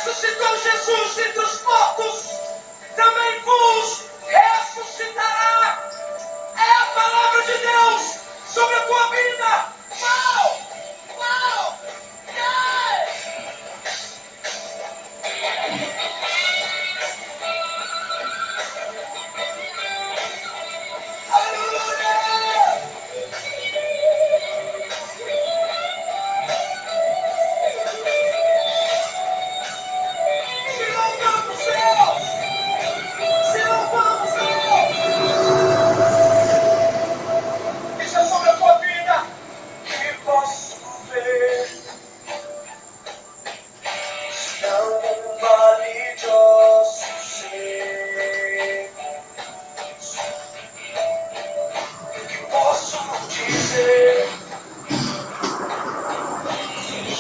ressuscitou Jesus entre os mortos, também vos ressuscitará. É a palavra de Deus sobre a tua vida. Uau! Uau! Yeah! Aleluia! Se louvamos Deus! Se louvamos Deus! Isso é sobre a tua vida que posso ver. Não um vale de ossos secos. Que posso dizer?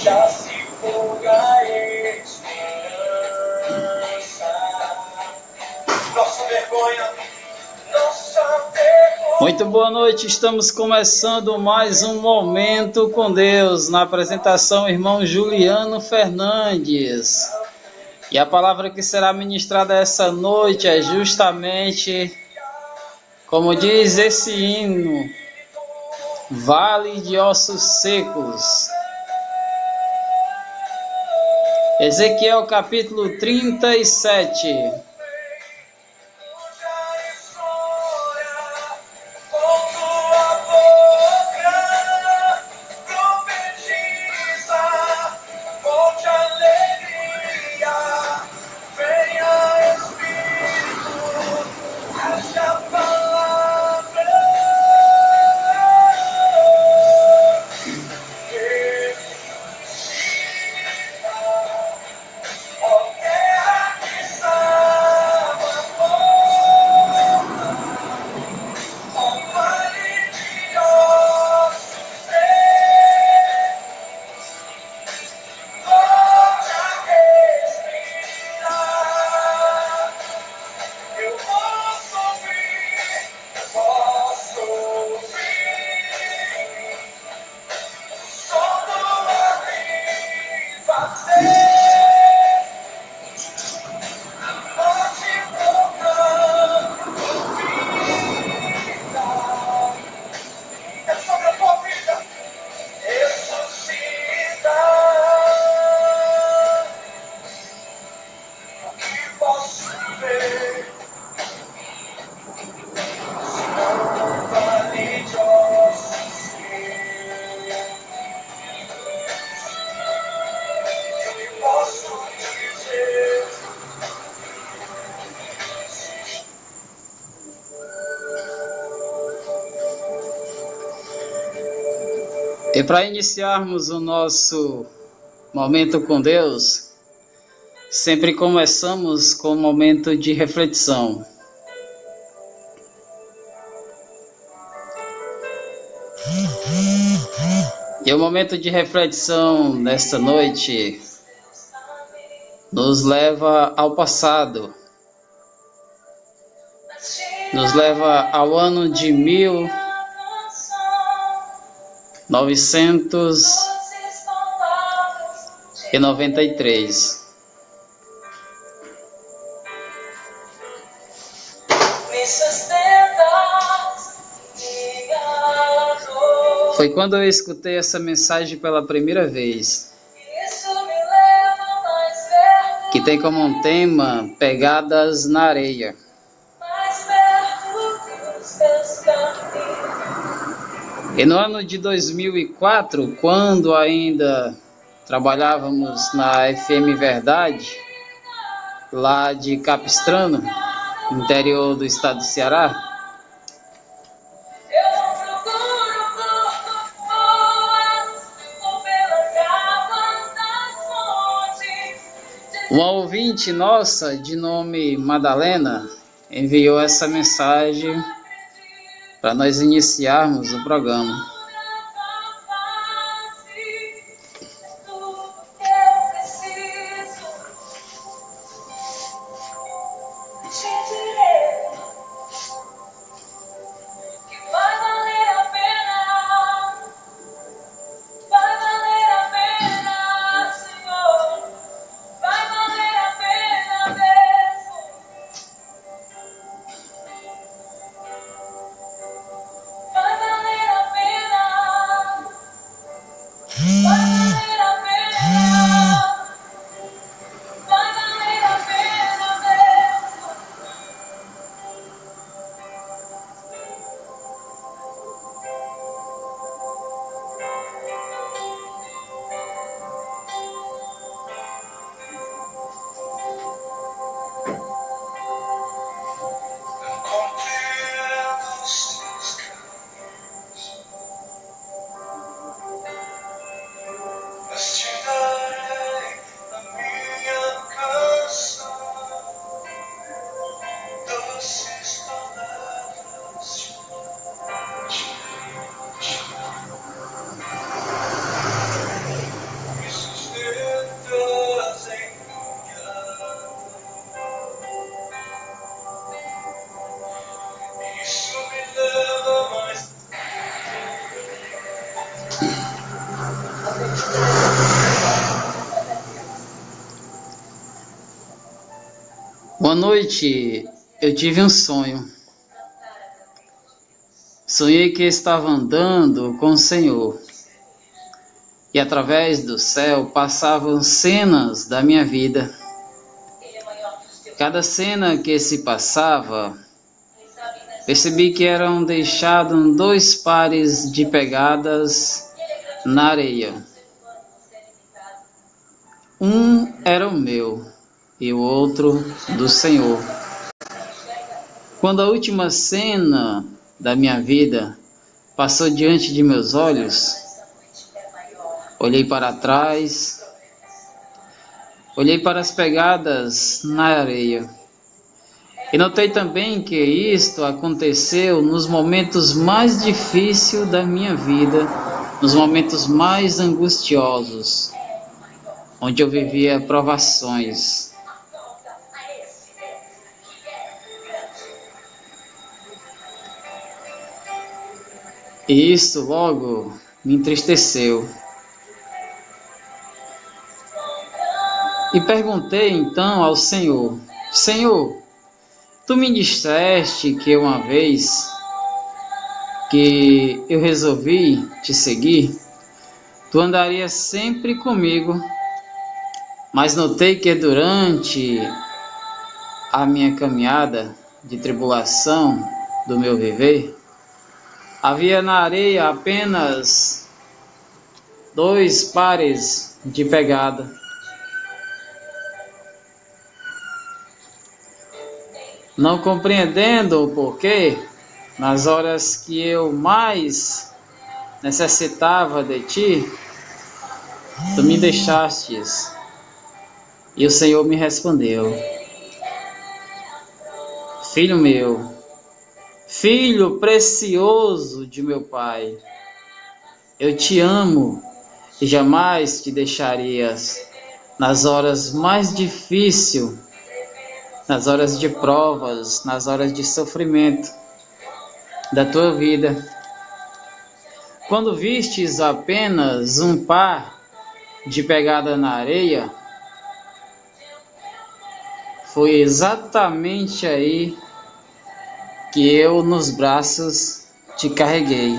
Já se foga a esperança. Nossa vergonha, nossa vergonha. Muito boa noite, estamos começando mais um Momento com Deus, na apresentação irmão Juliano Fernandes. E a palavra que será ministrada essa noite é justamente, como diz esse hino, Vale de Ossos Secos. Ezequiel capítulo 37. E para iniciarmos o nosso momento com Deus, sempre começamos com um momento de reflexão. E o momento de reflexão nesta noite nos leva ao passado, nos leva ao ano de 1993. Foi quando eu escutei essa mensagem pela primeira vez, que tem como um tema Pegadas na Areia. E no ano de 2004, quando ainda trabalhávamos na FM Verdade, lá de Capistrano, interior do estado do Ceará, uma ouvinte nossa, de nome Madalena, enviou essa mensagem para nós iniciarmos o programa. Uma noite eu tive um sonho. Sonhei que estava andando com o Senhor e através do céu passavam cenas da minha vida. Cada cena que se passava, percebi que eram deixados 2 pares de pegadas na areia. Um era o meu e o outro do Senhor. Quando a última cena da minha vida passou diante de meus olhos, olhei para trás, olhei para as pegadas na areia e notei também que isto aconteceu nos momentos mais difíceis da minha vida, nos momentos mais angustiosos, onde eu vivia provações. E isso logo me entristeceu. E perguntei então ao Senhor: Senhor, tu me disseste que uma vez que eu resolvi te seguir, tu andarias sempre comigo, mas notei que durante a minha caminhada de tribulação do meu viver, havia na areia apenas 2 pares de pegada. Não compreendendo o porquê, nas horas que eu mais necessitava de ti, tu me deixastes. E o Senhor me respondeu: Filho meu, filho precioso de meu Pai, eu te amo e jamais te deixarias nas horas mais difíceis, nas horas de provas, nas horas de sofrimento da tua vida. Quando vistes apenas um par de pegada na areia, foi exatamente aí que eu nos braços te carreguei.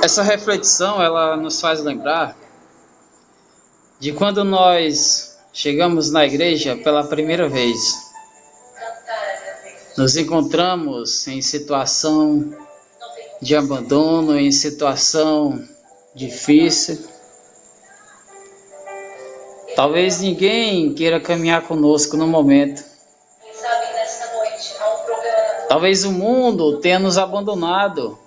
Essa reflexão, ela nos faz lembrar de quando nós chegamos na igreja pela primeira vez. Nos encontramos em situação de abandono, em situação difícil. Talvez ninguém queira caminhar conosco no momento. Talvez o mundo tenha nos abandonado.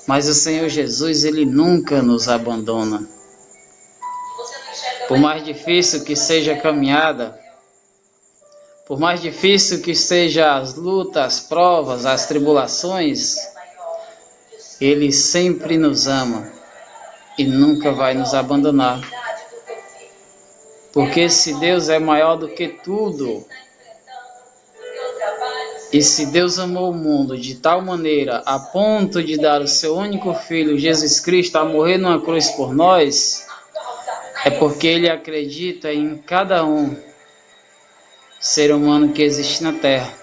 Mas o Senhor Jesus, Ele nunca nos abandona. Por mais difícil que seja a caminhada, por mais difícil que sejam as lutas, as provas, as tribulações, Ele sempre nos ama e nunca vai nos abandonar. Porque se Deus é maior do que tudo, e se Deus amou o mundo de tal maneira a ponto de dar o seu único Filho, Jesus Cristo, a morrer numa cruz por nós, é porque Ele acredita em cada ser humano que existe na terra.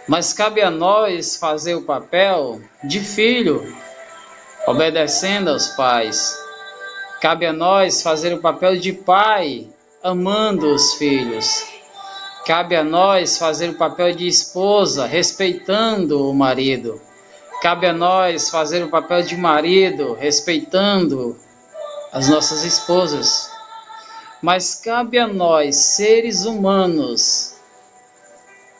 Mas cabe a nós fazer o papel de filho, obedecendo aos pais. Cabe a nós fazer o papel de pai, amando os filhos. Cabe a nós fazer o papel de esposa, respeitando o marido. Cabe a nós fazer o papel de marido, respeitando as nossas esposas. Mas cabe a nós, seres humanos,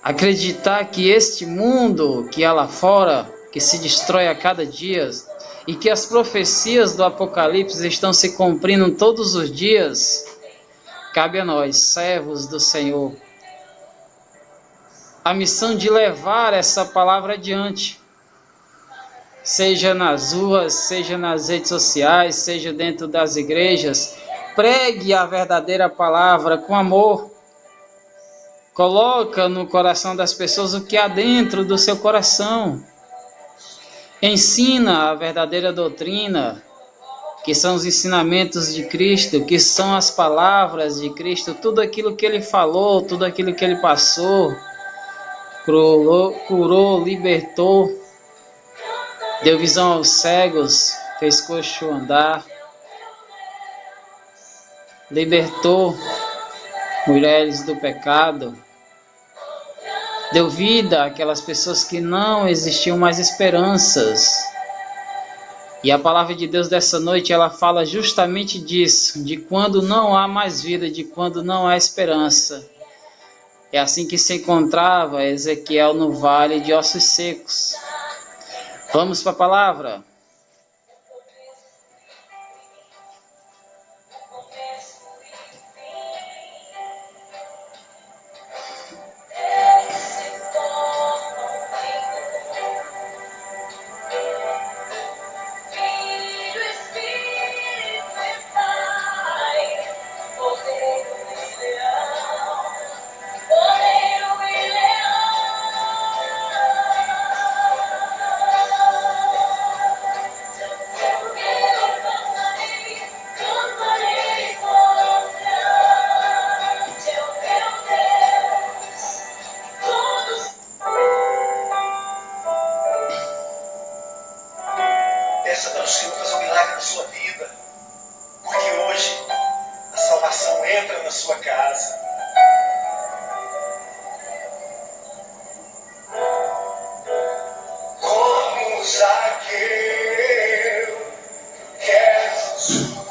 acreditar que este mundo que há lá fora, que se destrói a cada dia, e que as profecias do Apocalipse estão se cumprindo todos os dias, cabe a nós, servos do Senhor, a missão de levar essa palavra adiante, seja nas ruas, seja nas redes sociais, seja dentro das igrejas. Pregue a verdadeira palavra com amor. Coloca no coração das pessoas o que há dentro do seu coração. Ensina a verdadeira doutrina, que são os ensinamentos de Cristo, que são as palavras de Cristo, tudo aquilo que Ele falou, tudo aquilo que Ele passou, curou, libertou, deu visão aos cegos, fez coxo andar, libertou mulheres do pecado, deu vida àquelas pessoas que não existiam mais esperanças. E a palavra de Deus dessa noite, ela fala justamente disso, de quando não há mais vida, de quando não há esperança. É assim que se encontrava Ezequiel no vale de ossos secos. Vamos para a palavra. Peça para o Senhor fazer um milagre na sua vida, porque hoje a salvação entra na sua casa. Como Zaqueu, quero subir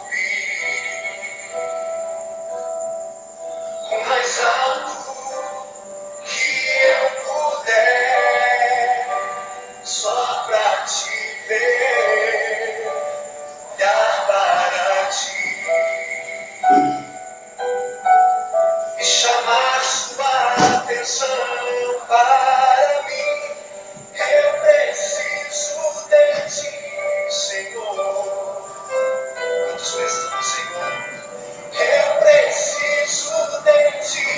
o mais alto que eu puder, só pra te ver, dar para ti e chamar sua atenção para mim. Eu preciso de ti, Senhor. Quantos precisam do Senhor? Eu preciso de ti,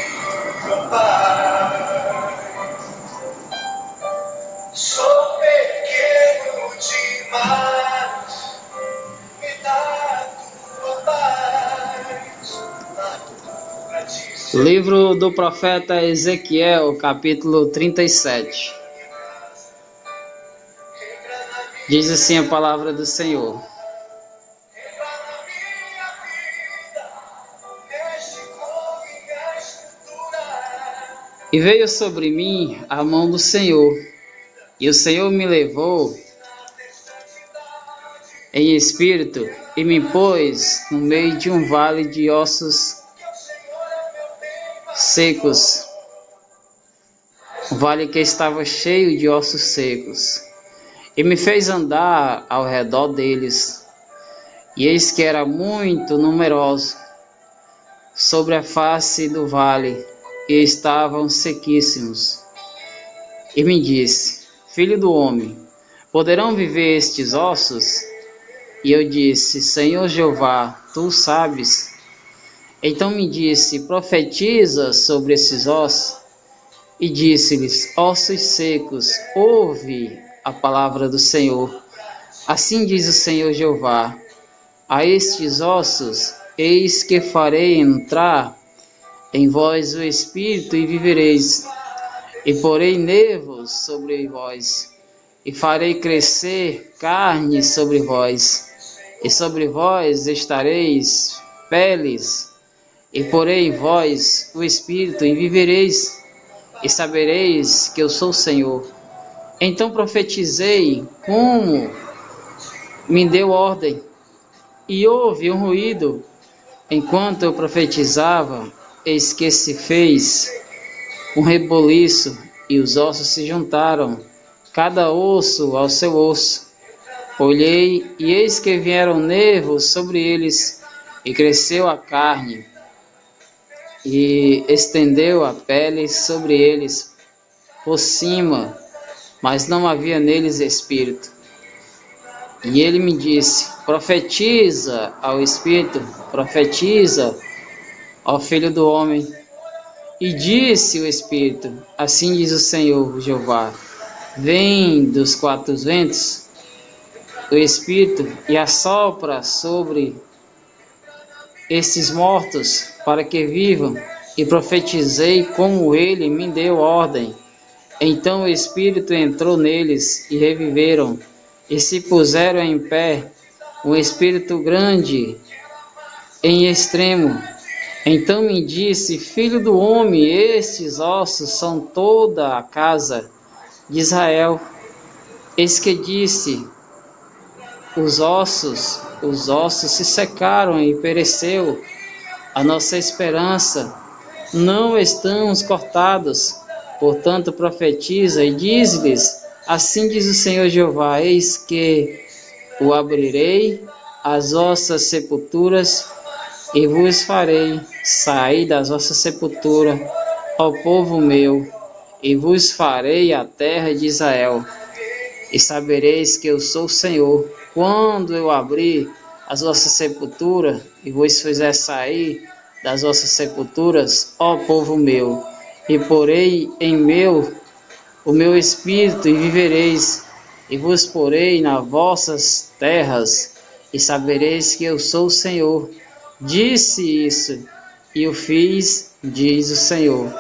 meu Pai. Sou pequeno demais, me dá tua paz, dá tudo pra ti, Senhor. Livro do profeta Ezequiel, capítulo 37. Diz assim a palavra do Senhor. Entra na minha vida, mexe com minha estrutura. E veio sobre mim a mão do Senhor, e o Senhor me levou em espírito e me pôs no meio de um vale de ossos secos, um vale que estava cheio de ossos secos, e me fez andar ao redor deles, e eis que era muito numeroso sobre a face do vale, e estavam sequíssimos. E me disse: Filho do homem, poderão viver estes ossos? E eu disse: Senhor Jeová, tu sabes. Então me disse: Profetiza sobre esses ossos. E disse-lhes: Ossos secos, ouve a palavra do Senhor. Assim diz o Senhor Jeová: A estes ossos, eis que farei entrar em vós o Espírito e vivereis. E porei nervos sobre vós, e farei crescer carne sobre vós, e sobre vós estareis peles, e porei em vós o Espírito e vivereis, e sabereis que eu sou o Senhor. Então profetizei como me deu ordem, e houve um ruído. Enquanto eu profetizava, eis que se fez um reboliço, e os ossos se juntaram, cada osso ao seu osso. Olhei, e eis que vieram nervos sobre eles, e cresceu a carne, e estendeu a pele sobre eles, por cima, mas não havia neles espírito. E ele me disse: profetiza ao espírito, profetiza ao filho do homem. E disse o espírito: assim diz o Senhor Jeová: vem dos quatro ventos o espírito e assopra sobre estes mortos para que vivam. E profetizei como ele me deu ordem. Então o espírito entrou neles e reviveram, e se puseram em pé, um espírito grande em extremo. Então me disse: filho do homem, estes ossos são toda a casa de Israel. Eis que disse: os ossos se secaram e pereceu a nossa esperança. Não estamos cortados. Portanto, profetiza e diz-lhes: assim diz o Senhor Jeová: eis que o abrirei as vossas sepulturas e vos farei sair das vossas sepulturas, ó povo meu, e vos farei a terra de Israel. E sabereis que eu sou o Senhor, quando eu abrir as vossas sepulturas e vos fizer sair das vossas sepulturas, ó povo meu, e porei em o meu espírito, e vivereis, e vos porei nas vossas terras, e sabereis que eu sou o Senhor. Disse isso, e o fiz, diz o Senhor.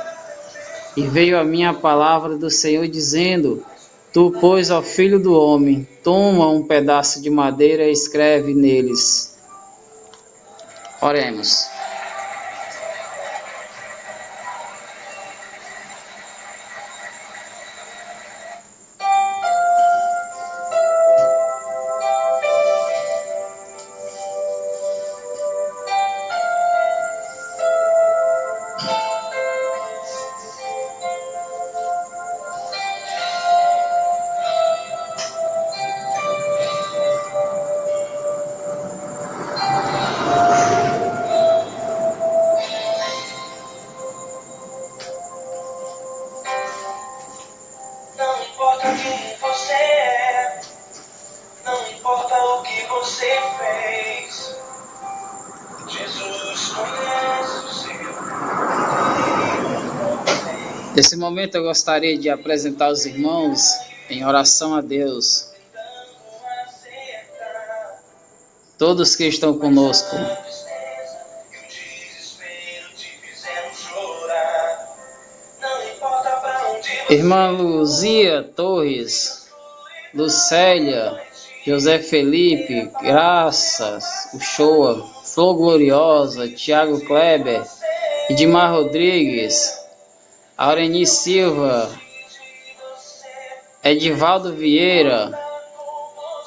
E veio a minha palavra do Senhor, dizendo: tu, pois, ó filho do homem, toma um pedaço de madeira e escreve neles. Oremos. Não importa quem você é, não importa o que você fez, Jesus conhece o seu. Nesse momento eu gostaria de apresentar os irmãos em oração a Deus, todos que estão conosco. Irmã Luzia Torres, Lucélia, José Felipe, Graças, Uchoa, Flor Gloriosa, Tiago Kleber, Edmar Rodrigues, Aureni Silva, Edivaldo Vieira,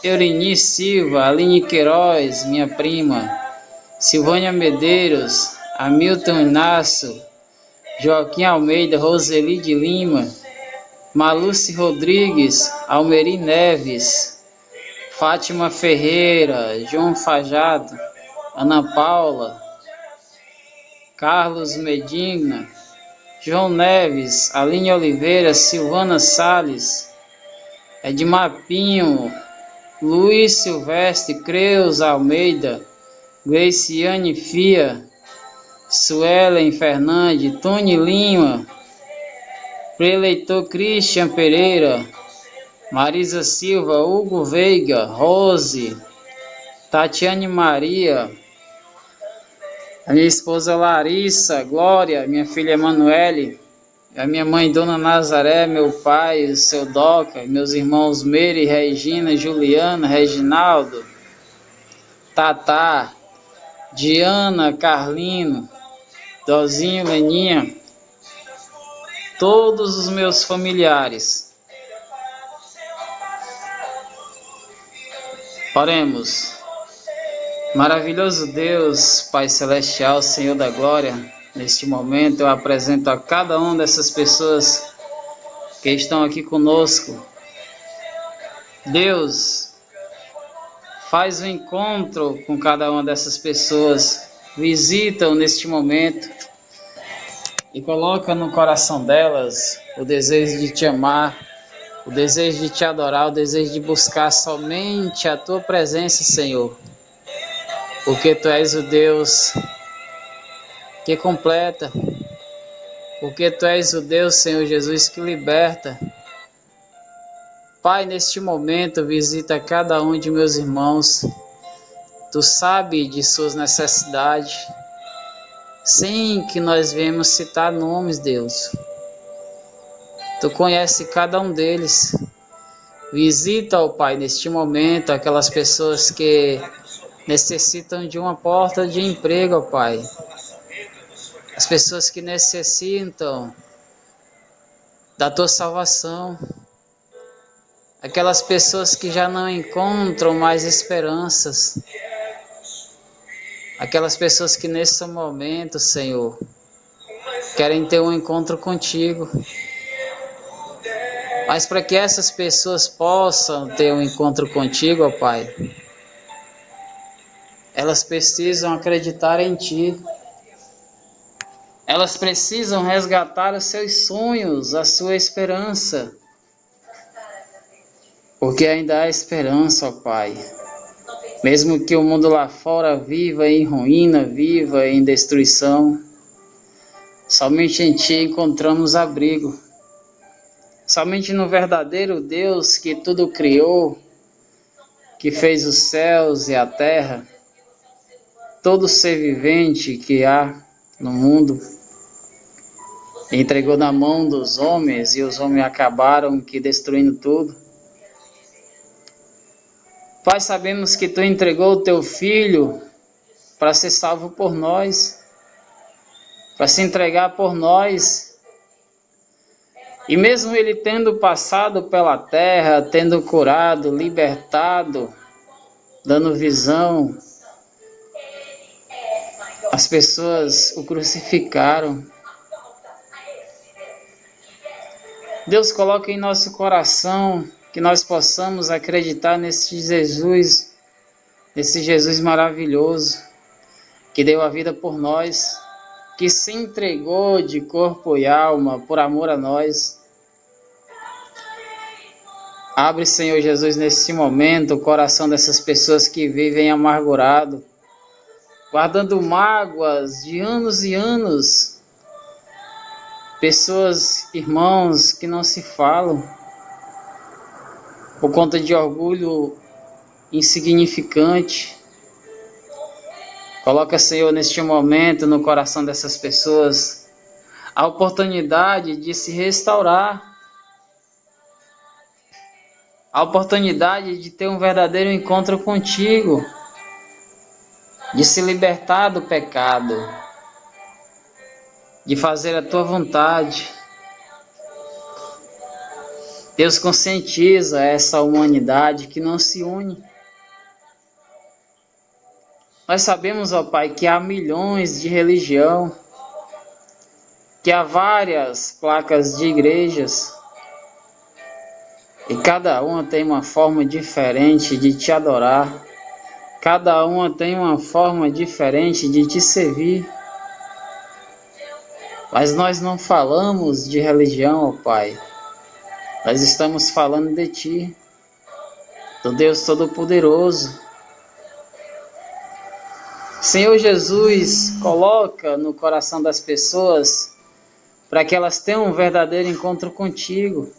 Eureni Silva, Aline Queiroz, minha prima, Silvânia Medeiros, Hamilton Inácio, Joaquim Almeida, Roseli de Lima, Maluce Rodrigues, Almeri Neves, Fátima Ferreira, João Fajado, Ana Paula, Carlos Medina, João Neves, Aline Oliveira, Silvana Salles, Edmar Pinho, Luiz Silvestre, Creus Almeida, Gleiciane Fia, Suelen Fernandes, Tony Lima, Preleitor Christian Pereira, Marisa Silva, Hugo Veiga, Rose, Tatiane Maria, a minha esposa Larissa, Glória, minha filha Emanuele, a minha mãe Dona Nazaré, meu pai, o seu Doca, meus irmãos Meire, Regina, Juliana, Reginaldo, Tatá, Diana, Carlino, Dozinho, Leninha, todos os meus familiares. Oremos. Maravilhoso Deus, Pai Celestial, Senhor da Glória, neste momento eu apresento a cada uma dessas pessoas que estão aqui conosco. Deus, faz um encontro com cada uma dessas pessoas, visita-o neste momento, e coloca no coração delas o desejo de te amar, o desejo de te adorar, o desejo de buscar somente a tua presença, Senhor, porque tu és o Deus que completa, porque tu és o Deus, Senhor Jesus, que liberta. Pai, neste momento visita cada um de meus irmãos, tu sabe de suas necessidades, sem que nós venhamos citar nomes, Deus. Tu conhece cada um deles. Visita, ó Pai, neste momento, aquelas pessoas que necessitam de uma porta de emprego, ó Pai. As pessoas que necessitam da tua salvação. Aquelas pessoas que já não encontram mais esperanças. Aquelas pessoas que nesse momento, Senhor, querem ter um encontro contigo. Mas para que essas pessoas possam ter um encontro contigo, ó Pai, elas precisam acreditar em Ti. Elas precisam resgatar os seus sonhos, a sua esperança. Porque ainda há esperança, ó Pai. Mesmo que o mundo lá fora viva em ruína, viva em destruição, somente em Ti encontramos abrigo. Somente no verdadeiro Deus que tudo criou, que fez os céus e a terra, todo ser vivente que há no mundo, entregou na mão dos homens e os homens acabaram que destruindo tudo. Pai, sabemos que Tu entregou o Teu Filho para ser salvo por nós, para se entregar por nós. E mesmo Ele tendo passado pela terra, tendo curado, libertado, dando visão, as pessoas o crucificaram. Deus, coloca em nosso coração que nós possamos acreditar nesse Jesus maravilhoso, que deu a vida por nós, que se entregou de corpo e alma por amor a nós. Abre, Senhor Jesus, nesse momento o coração dessas pessoas que vivem amargurado, guardando mágoas de anos e anos. Pessoas, irmãos, que não se falam por conta de orgulho insignificante. Coloca, Senhor, neste momento no coração dessas pessoas a oportunidade de se restaurar, a oportunidade de ter um verdadeiro encontro contigo, de se libertar do pecado, de fazer a tua vontade. Deus, conscientiza essa humanidade que não se une. Nós sabemos, ó Pai, que há milhões de religião, que há várias placas de igrejas, e cada uma tem uma forma diferente de te adorar, cada uma tem uma forma diferente de te servir. Mas nós não falamos de religião, ó Pai. Nós estamos falando de Ti, do Deus Todo-Poderoso. Senhor Jesus, coloca no coração das pessoas para que elas tenham um verdadeiro encontro contigo.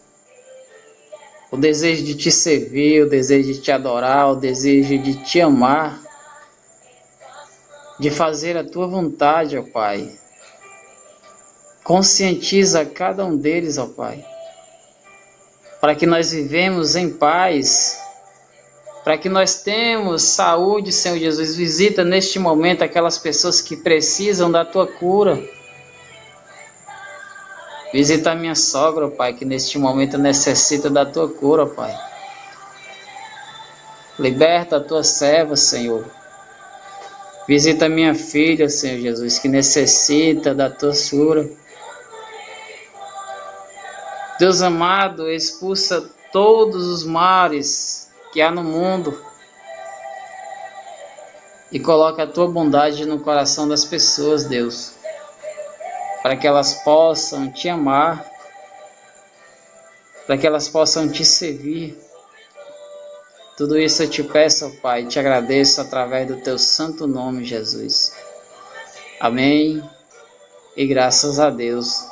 O desejo de te servir, o desejo de te adorar, o desejo de te amar, de fazer a tua vontade, ó Pai. Conscientiza cada um deles, ó Pai, para que nós vivemos em paz, para que nós tenhamos saúde, Senhor Jesus. Visita neste momento aquelas pessoas que precisam da tua cura. Visita a minha sogra, ó Pai, que neste momento necessita da tua cura, ó Pai. Liberta a tua serva, Senhor. Visita a minha filha, Senhor Jesus, que necessita da tua cura. Deus amado, expulsa todos os males que há no mundo e coloca a tua bondade no coração das pessoas, Deus. para que elas possam te amar, para que elas possam te servir. Tudo isso eu te peço, ó Pai, e te agradeço através do teu santo nome, Jesus. Amém. E graças a Deus.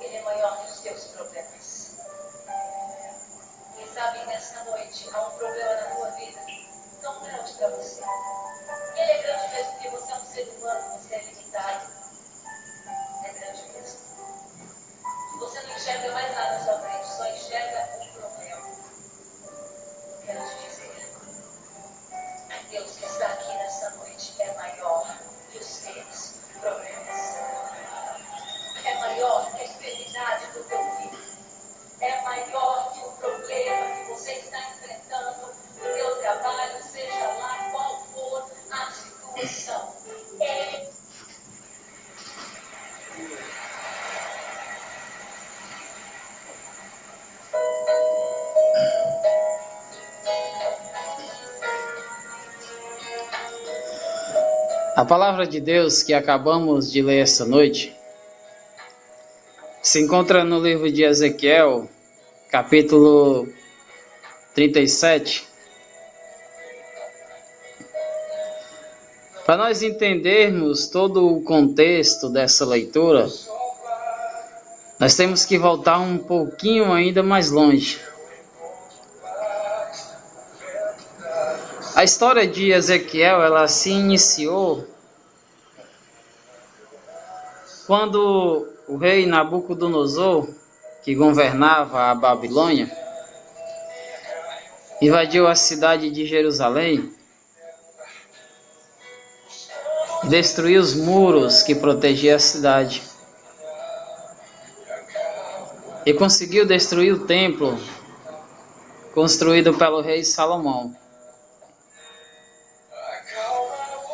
Ele é maior que os teus problemas. Quem sabe nessa noite há um problema na tua vida tão grande para você. Ele é grande mesmo porque você é um ser humano, você é limitado. É grande mesmo. Você não enxerga mais nada na sua frente, só enxerga um problema. Quero te dizer, Deus que está aqui nessa noite é maior que os teus problemas. É maior que a enfermidade do teu filho. É maior que o problema que você está enfrentando no teu trabalho, seja lá qual for a situação. A palavra de Deus que acabamos de ler esta noite se encontra no livro de Ezequiel, capítulo 37. Para nós entendermos todo o contexto dessa leitura, nós temos que voltar um pouquinho ainda mais longe. A história de Ezequiel, ela se iniciou quando o rei Nabucodonosor, que governava a Babilônia, invadiu a cidade de Jerusalém e destruiu os muros que protegiam a cidade. E conseguiu destruir o templo construído pelo rei Salomão.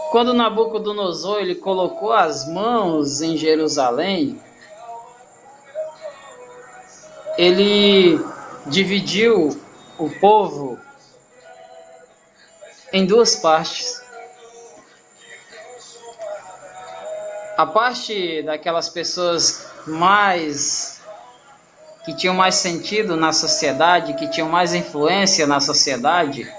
Quando Nabucodonosor ele colocou as mãos em Jerusalém, ele dividiu o povo em duas partes. A parte daquelas pessoas que tinham mais sentido na sociedade, que tinham mais influência na sociedade,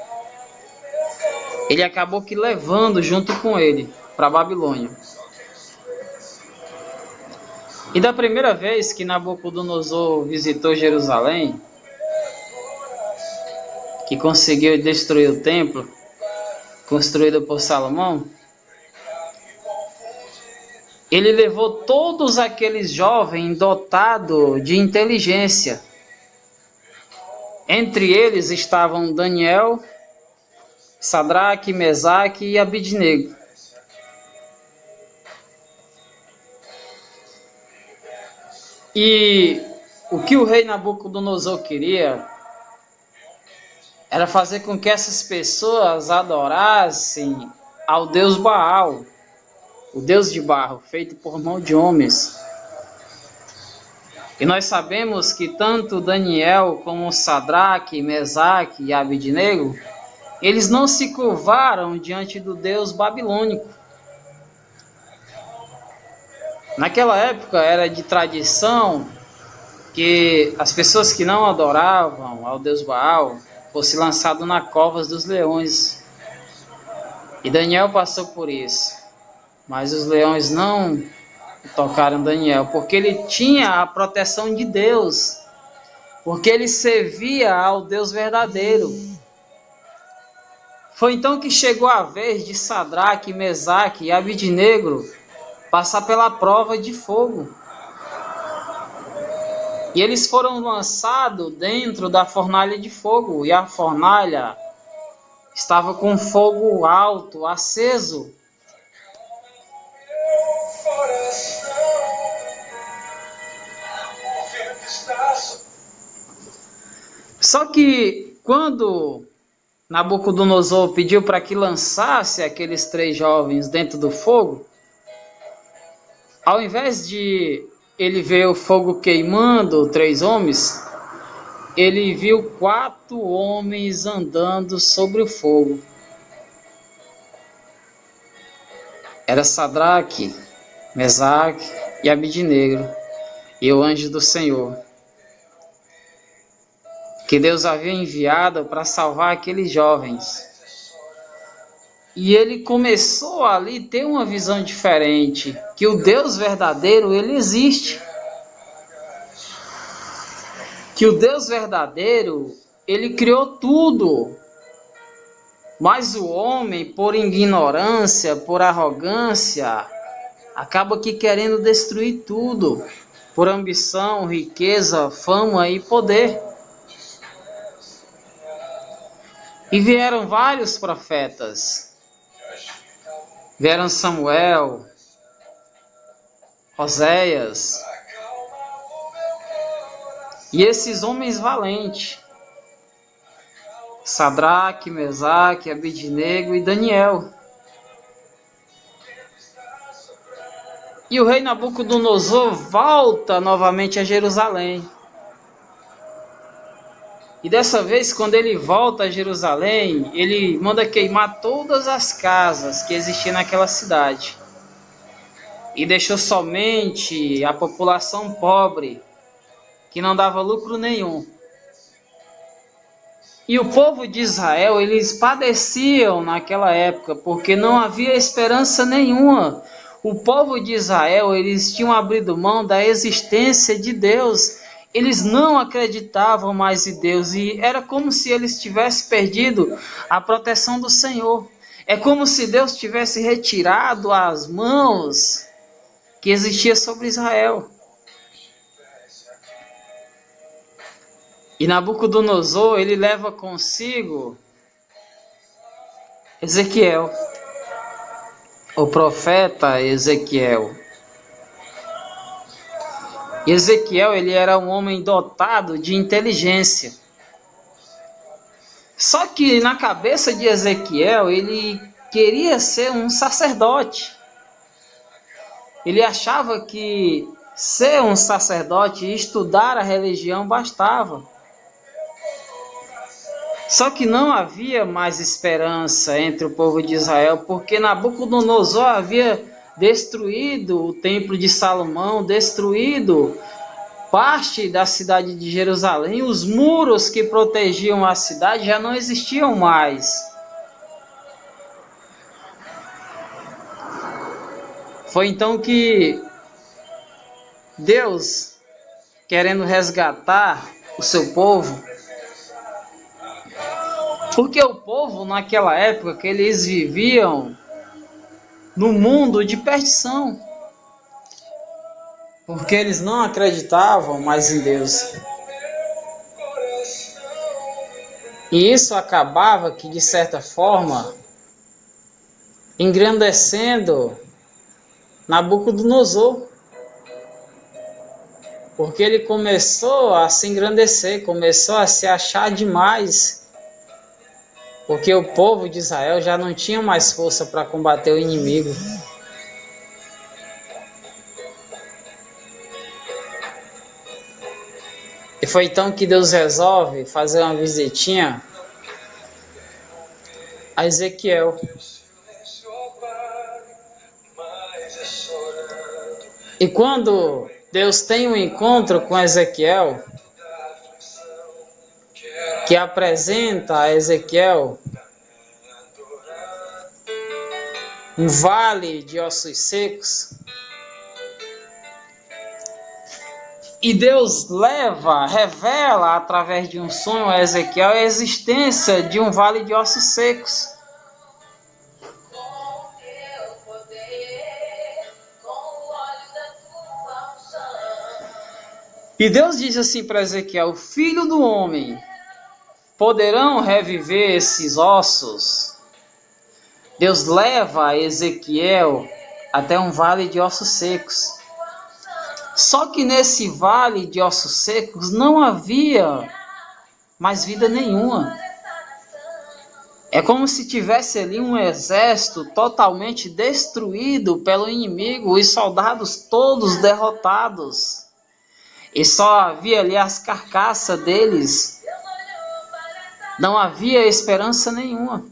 ele acabou que levando junto com ele para a Babilônia. E da primeira vez que Nabucodonosor visitou Jerusalém, que conseguiu destruir o templo construído por Salomão, ele levou todos aqueles jovens dotados de inteligência. Entre eles estavam Daniel, Sadraque, Mesaque e Abidnego. E o que o rei Nabucodonosor queria era fazer com que essas pessoas adorassem ao deus Baal, o deus de barro, feito por mão de homens. E nós sabemos que tanto Daniel como Sadraque, Mesaque e Abidnego, eles não se curvaram diante do deus babilônico. Naquela época era de tradição que as pessoas que não adoravam ao deus Baal fossem lançadas na cova dos leões. E Daniel passou por isso. Mas os leões não tocaram Daniel, porque ele tinha a proteção de Deus, porque ele servia ao Deus verdadeiro. Foi então que chegou a vez de Sadraque, Mesaque e Abidnego passar pela prova de fogo. E eles foram lançados dentro da fornalha de fogo, e a fornalha estava com fogo alto, aceso. Só que quando Nabucodonosor pediu para que lançasse aqueles 3 jovens dentro do fogo, ao invés de ele ver o fogo queimando 3 homens, ele viu 4 homens andando sobre o fogo. Era Sadraque, Mesaque e Abidnego, e o anjo do Senhor, que Deus havia enviado para salvar aqueles jovens. E ele começou ali a ter uma visão diferente, que o Deus verdadeiro, ele existe. Que o Deus verdadeiro, ele criou tudo. Mas o homem, por ignorância, por arrogância, acaba aqui querendo destruir tudo, por ambição, riqueza, fama e poder. E vieram vários profetas. Vieram Samuel, Oséias, e esses homens valentes, Sadraque, Mesaque, Abidnego e Daniel. E o rei Nabucodonosor volta novamente a Jerusalém. E dessa vez, quando ele volta a Jerusalém, ele manda queimar todas as casas que existiam naquela cidade. E deixou somente a população pobre, que não dava lucro nenhum. E o povo de Israel, eles padeciam naquela época, porque não havia esperança nenhuma. O povo de Israel, eles tinham abrido mão da existência de Deus. Eles não acreditavam mais em Deus e era como se eles tivessem perdido a proteção do Senhor. É como se Deus tivesse retirado as mãos que existia sobre Israel. E Nabucodonosor, ele leva consigo Ezequiel, o profeta Ezequiel. Ezequiel, ele era um homem dotado de inteligência. Só que na cabeça de Ezequiel, ele queria ser um sacerdote. Ele achava que ser um sacerdote e estudar a religião bastava. Só que não havia mais esperança entre o povo de Israel, porque Nabucodonosor havia destruído o templo de Salomão, destruído parte da cidade de Jerusalém. Os muros que protegiam a cidade já não existiam mais. Foi então que Deus, querendo resgatar o seu povo, porque o povo naquela época que eles viviam no mundo de perdição, porque eles não acreditavam mais em Deus. E isso acabava que, de certa forma, engrandecendo Nabucodonosor, porque ele começou a se engrandecer, começou a se achar demais, porque o povo de Israel já não tinha mais força para combater o inimigo. E foi então que Deus resolve fazer uma visitinha a Ezequiel. E quando Deus tem um encontro com Ezequiel, que apresenta a Ezequiel um vale de ossos secos, e Deus revela através de um sonho a Ezequiel a existência de um vale de ossos secos. E Deus diz assim para Ezequiel: filho do homem, poderão reviver esses ossos? Deus leva Ezequiel até um vale de ossos secos. Só que nesse vale de ossos secos não havia mais vida nenhuma. É como se tivesse ali um exército totalmente destruído pelo inimigo, os soldados todos derrotados. E só havia ali as carcaças deles. Não havia esperança nenhuma.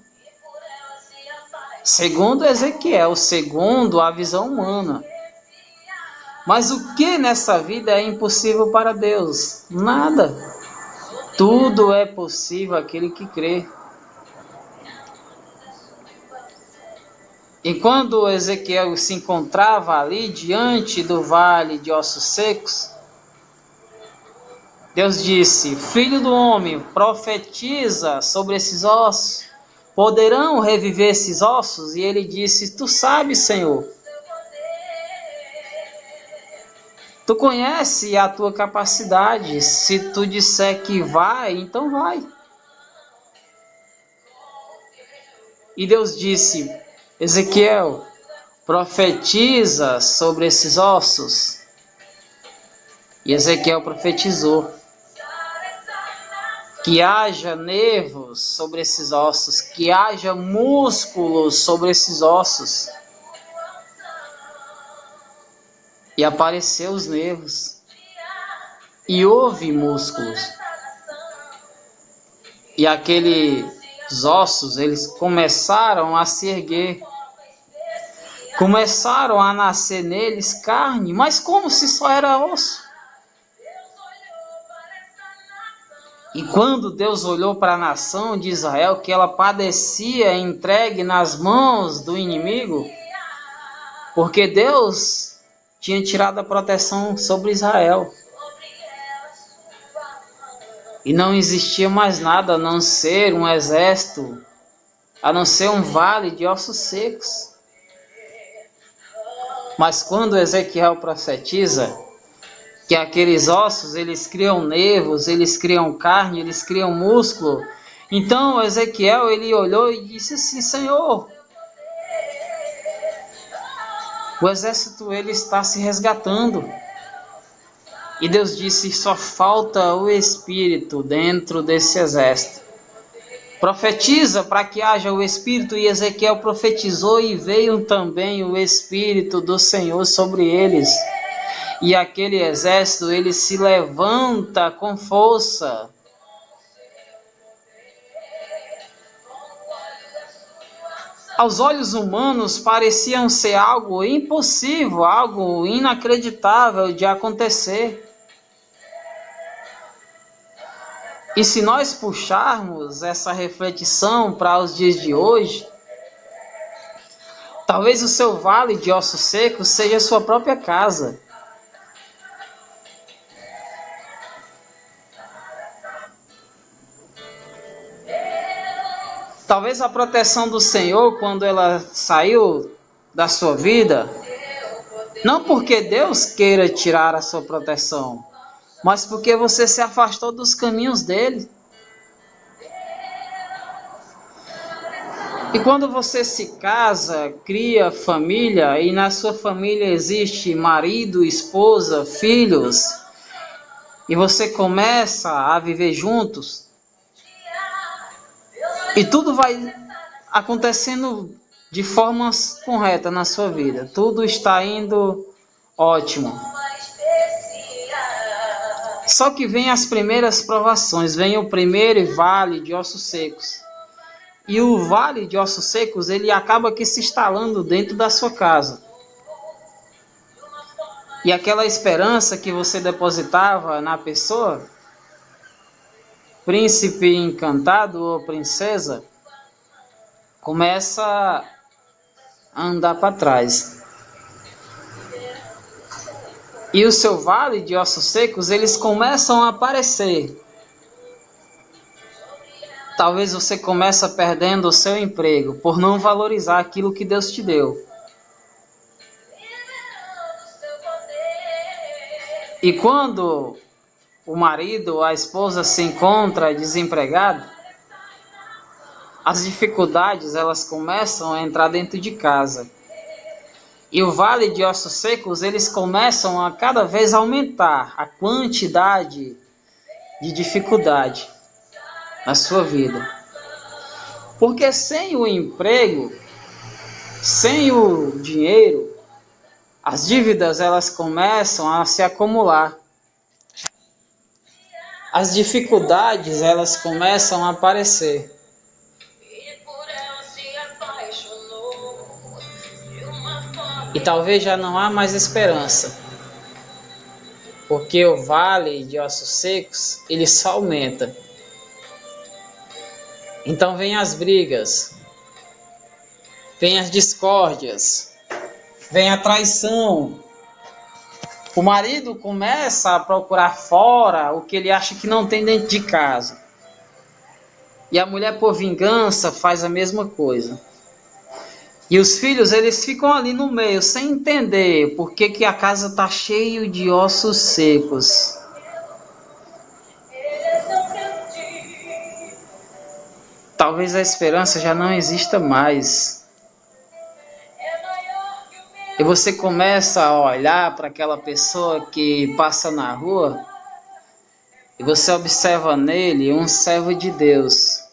Segundo Ezequiel, segundo a visão humana. Mas o que nessa vida é impossível para Deus? Nada. Tudo é possível àquele que crê. E quando Ezequiel se encontrava ali diante do vale de ossos secos, Deus disse: Filho do homem, profetiza sobre esses ossos. Poderão reviver esses ossos? E ele disse: Tu sabes, Senhor. Tu conheces a tua capacidade. Se tu disser que vai, então vai. E Deus disse: Ezequiel, profetiza sobre esses ossos. E Ezequiel profetizou que haja nervos sobre esses ossos, que haja músculos sobre esses ossos. E apareceu os nervos, e houve músculos. E aqueles ossos, eles começaram a se erguer. Começaram a nascer neles carne, mas como se só era osso? E quando Deus olhou para a nação de Israel, que ela padecia entregue nas mãos do inimigo, porque Deus tinha tirado a proteção sobre Israel. E não existia mais nada a não ser um exército, a não ser um vale de ossos secos. Mas quando Ezequiel profetiza que aqueles ossos, eles criam nervos, eles criam carne, eles criam músculo, então Ezequiel, ele olhou e disse assim: Senhor, o exército, ele está se resgatando. E Deus disse: só falta o Espírito dentro desse exército. Profetiza para que haja o Espírito. E Ezequiel profetizou e veio também o Espírito do Senhor sobre eles. E aquele exército, ele se levanta com força. Aos olhos humanos pareciam ser algo impossível, algo inacreditável de acontecer. E se nós puxarmos essa reflexão para os dias de hoje, talvez o seu vale de ossos secos seja a sua própria casa. Talvez a proteção do Senhor, quando ela saiu da sua vida, não porque Deus queira tirar a sua proteção, mas porque você se afastou dos caminhos dele. E quando você se casa, cria família, e na sua família existe marido, esposa, filhos, e você começa a viver juntos, e tudo vai acontecendo de forma correta na sua vida. Tudo está indo ótimo. Só que vem as primeiras provações, vem o primeiro vale de ossos secos. E o vale de ossos secos, ele acaba que se instalando dentro da sua casa. E aquela esperança que você depositava na pessoa, príncipe encantado ou princesa, começa a andar para trás. E o seu vale de ossos secos, eles começam a aparecer. Talvez você comece perdendo o seu emprego por não valorizar aquilo que Deus te deu. E quando o marido ou a esposa se encontra desempregado, as dificuldades, elas começam a entrar dentro de casa. E o vale de ossos secos, eles começam a cada vez aumentar a quantidade de dificuldade na sua vida. Porque sem o emprego, sem o dinheiro, as dívidas elas começam a se acumular. As dificuldades elas começam a aparecer. E talvez já não há mais esperança. Porque o vale de ossos secos, ele só aumenta. Então vem as brigas, vem as discórdias, vem a traição. O marido começa a procurar fora o que ele acha que não tem dentro de casa. E a mulher, por vingança, faz a mesma coisa. E os filhos, eles ficam ali no meio, sem entender por que a casa está cheia de ossos secos. Talvez a esperança já não exista mais. E você começa a olhar para aquela pessoa que passa na rua e você observa nele um servo de Deus.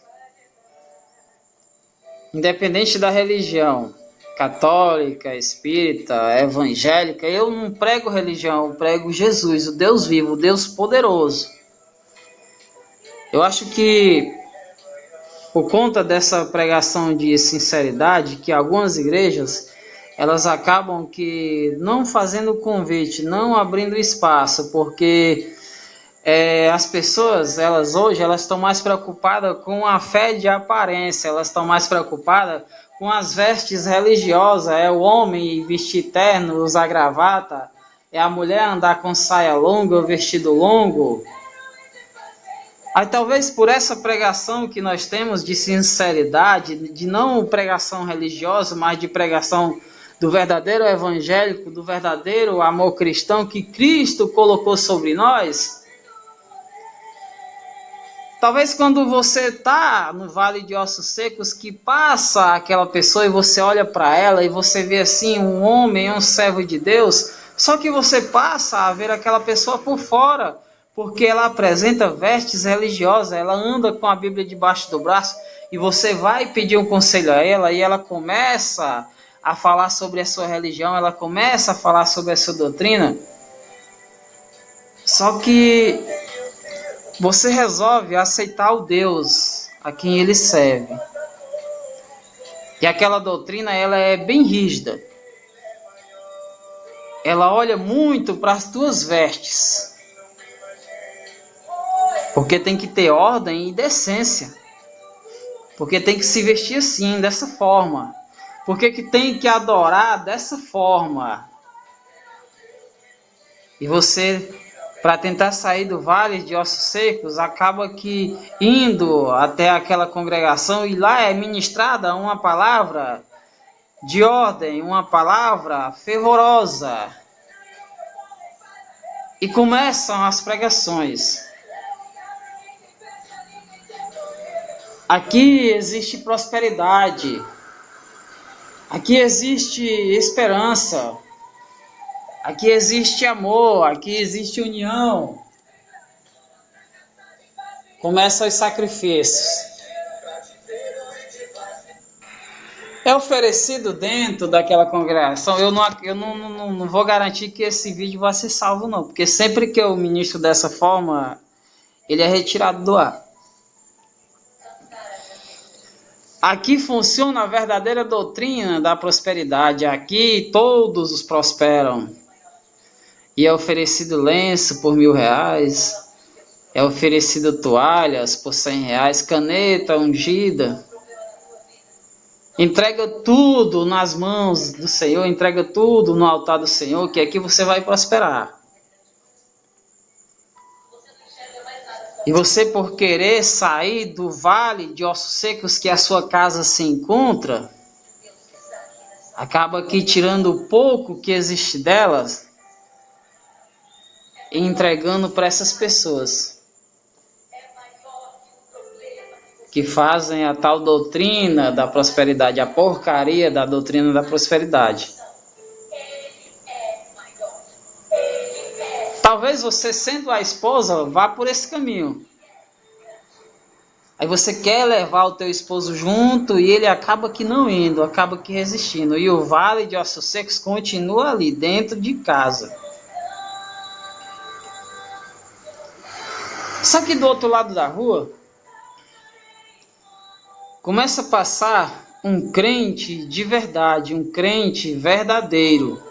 Independente da religião, católica, espírita, evangélica, eu não prego religião, eu prego Jesus, o Deus vivo, o Deus poderoso. Eu acho que, por conta dessa pregação de sinceridade, que algumas igrejas, elas acabam que não fazendo convite, não abrindo espaço, porque as pessoas, hoje, elas estão mais preocupadas com a fé de aparência, elas estão mais preocupadas com as vestes religiosas, é o homem vestir terno, usar gravata, é a mulher andar com saia longa ou vestido longo. Aí talvez por essa pregação que nós temos de sinceridade, de não pregação religiosa, mas de pregação do verdadeiro evangélico, do verdadeiro amor cristão que Cristo colocou sobre nós. Talvez quando você está no vale de ossos secos, que passa aquela pessoa e você olha para ela e você vê assim um homem, um servo de Deus, só que você passa a ver aquela pessoa por fora, porque ela apresenta vestes religiosas, ela anda com a Bíblia debaixo do braço e você vai pedir um conselho a ela e ela começa a falar sobre a sua religião, ela começa a falar sobre a sua doutrina. Só que você resolve aceitar o Deus a quem ele serve. E aquela doutrina, ela é bem rígida. Ela olha muito para as tuas vestes. Porque tem que ter ordem e decência. Porque tem que se vestir assim, dessa forma. Porque que tem que adorar dessa forma. E você, para tentar sair do vale de ossos secos, acaba que indo até aquela congregação e lá é ministrada uma palavra de ordem, uma palavra fervorosa. E começam as pregações. Aqui existe prosperidade. Aqui existe esperança. Aqui existe amor, aqui existe união. Começam os sacrifícios. É oferecido dentro daquela congregação. Eu não vou garantir que esse vídeo vai ser salvo, não. Porque sempre que eu ministro dessa forma, ele é retirado do ar. Aqui funciona a verdadeira doutrina da prosperidade. Aqui todos os prosperam. E é oferecido lenço por R$1.000, é oferecido toalhas por R$100, caneta ungida. Entrega tudo nas mãos do Senhor, entrega tudo no altar do Senhor, que aqui você vai prosperar. E você, por querer sair do vale de ossos secos que a sua casa se encontra, acaba aqui tirando o pouco que existe delas e entregando para essas pessoas que fazem a tal doutrina da prosperidade, a porcaria da doutrina da prosperidade. Talvez você, sendo a esposa, vá por esse caminho. Aí você quer levar o teu esposo junto e ele acaba que não indo, acaba que resistindo. E o vale de ossos secos continua ali, dentro de casa. Só que do outro lado da rua, começa a passar um crente de verdade, um crente verdadeiro.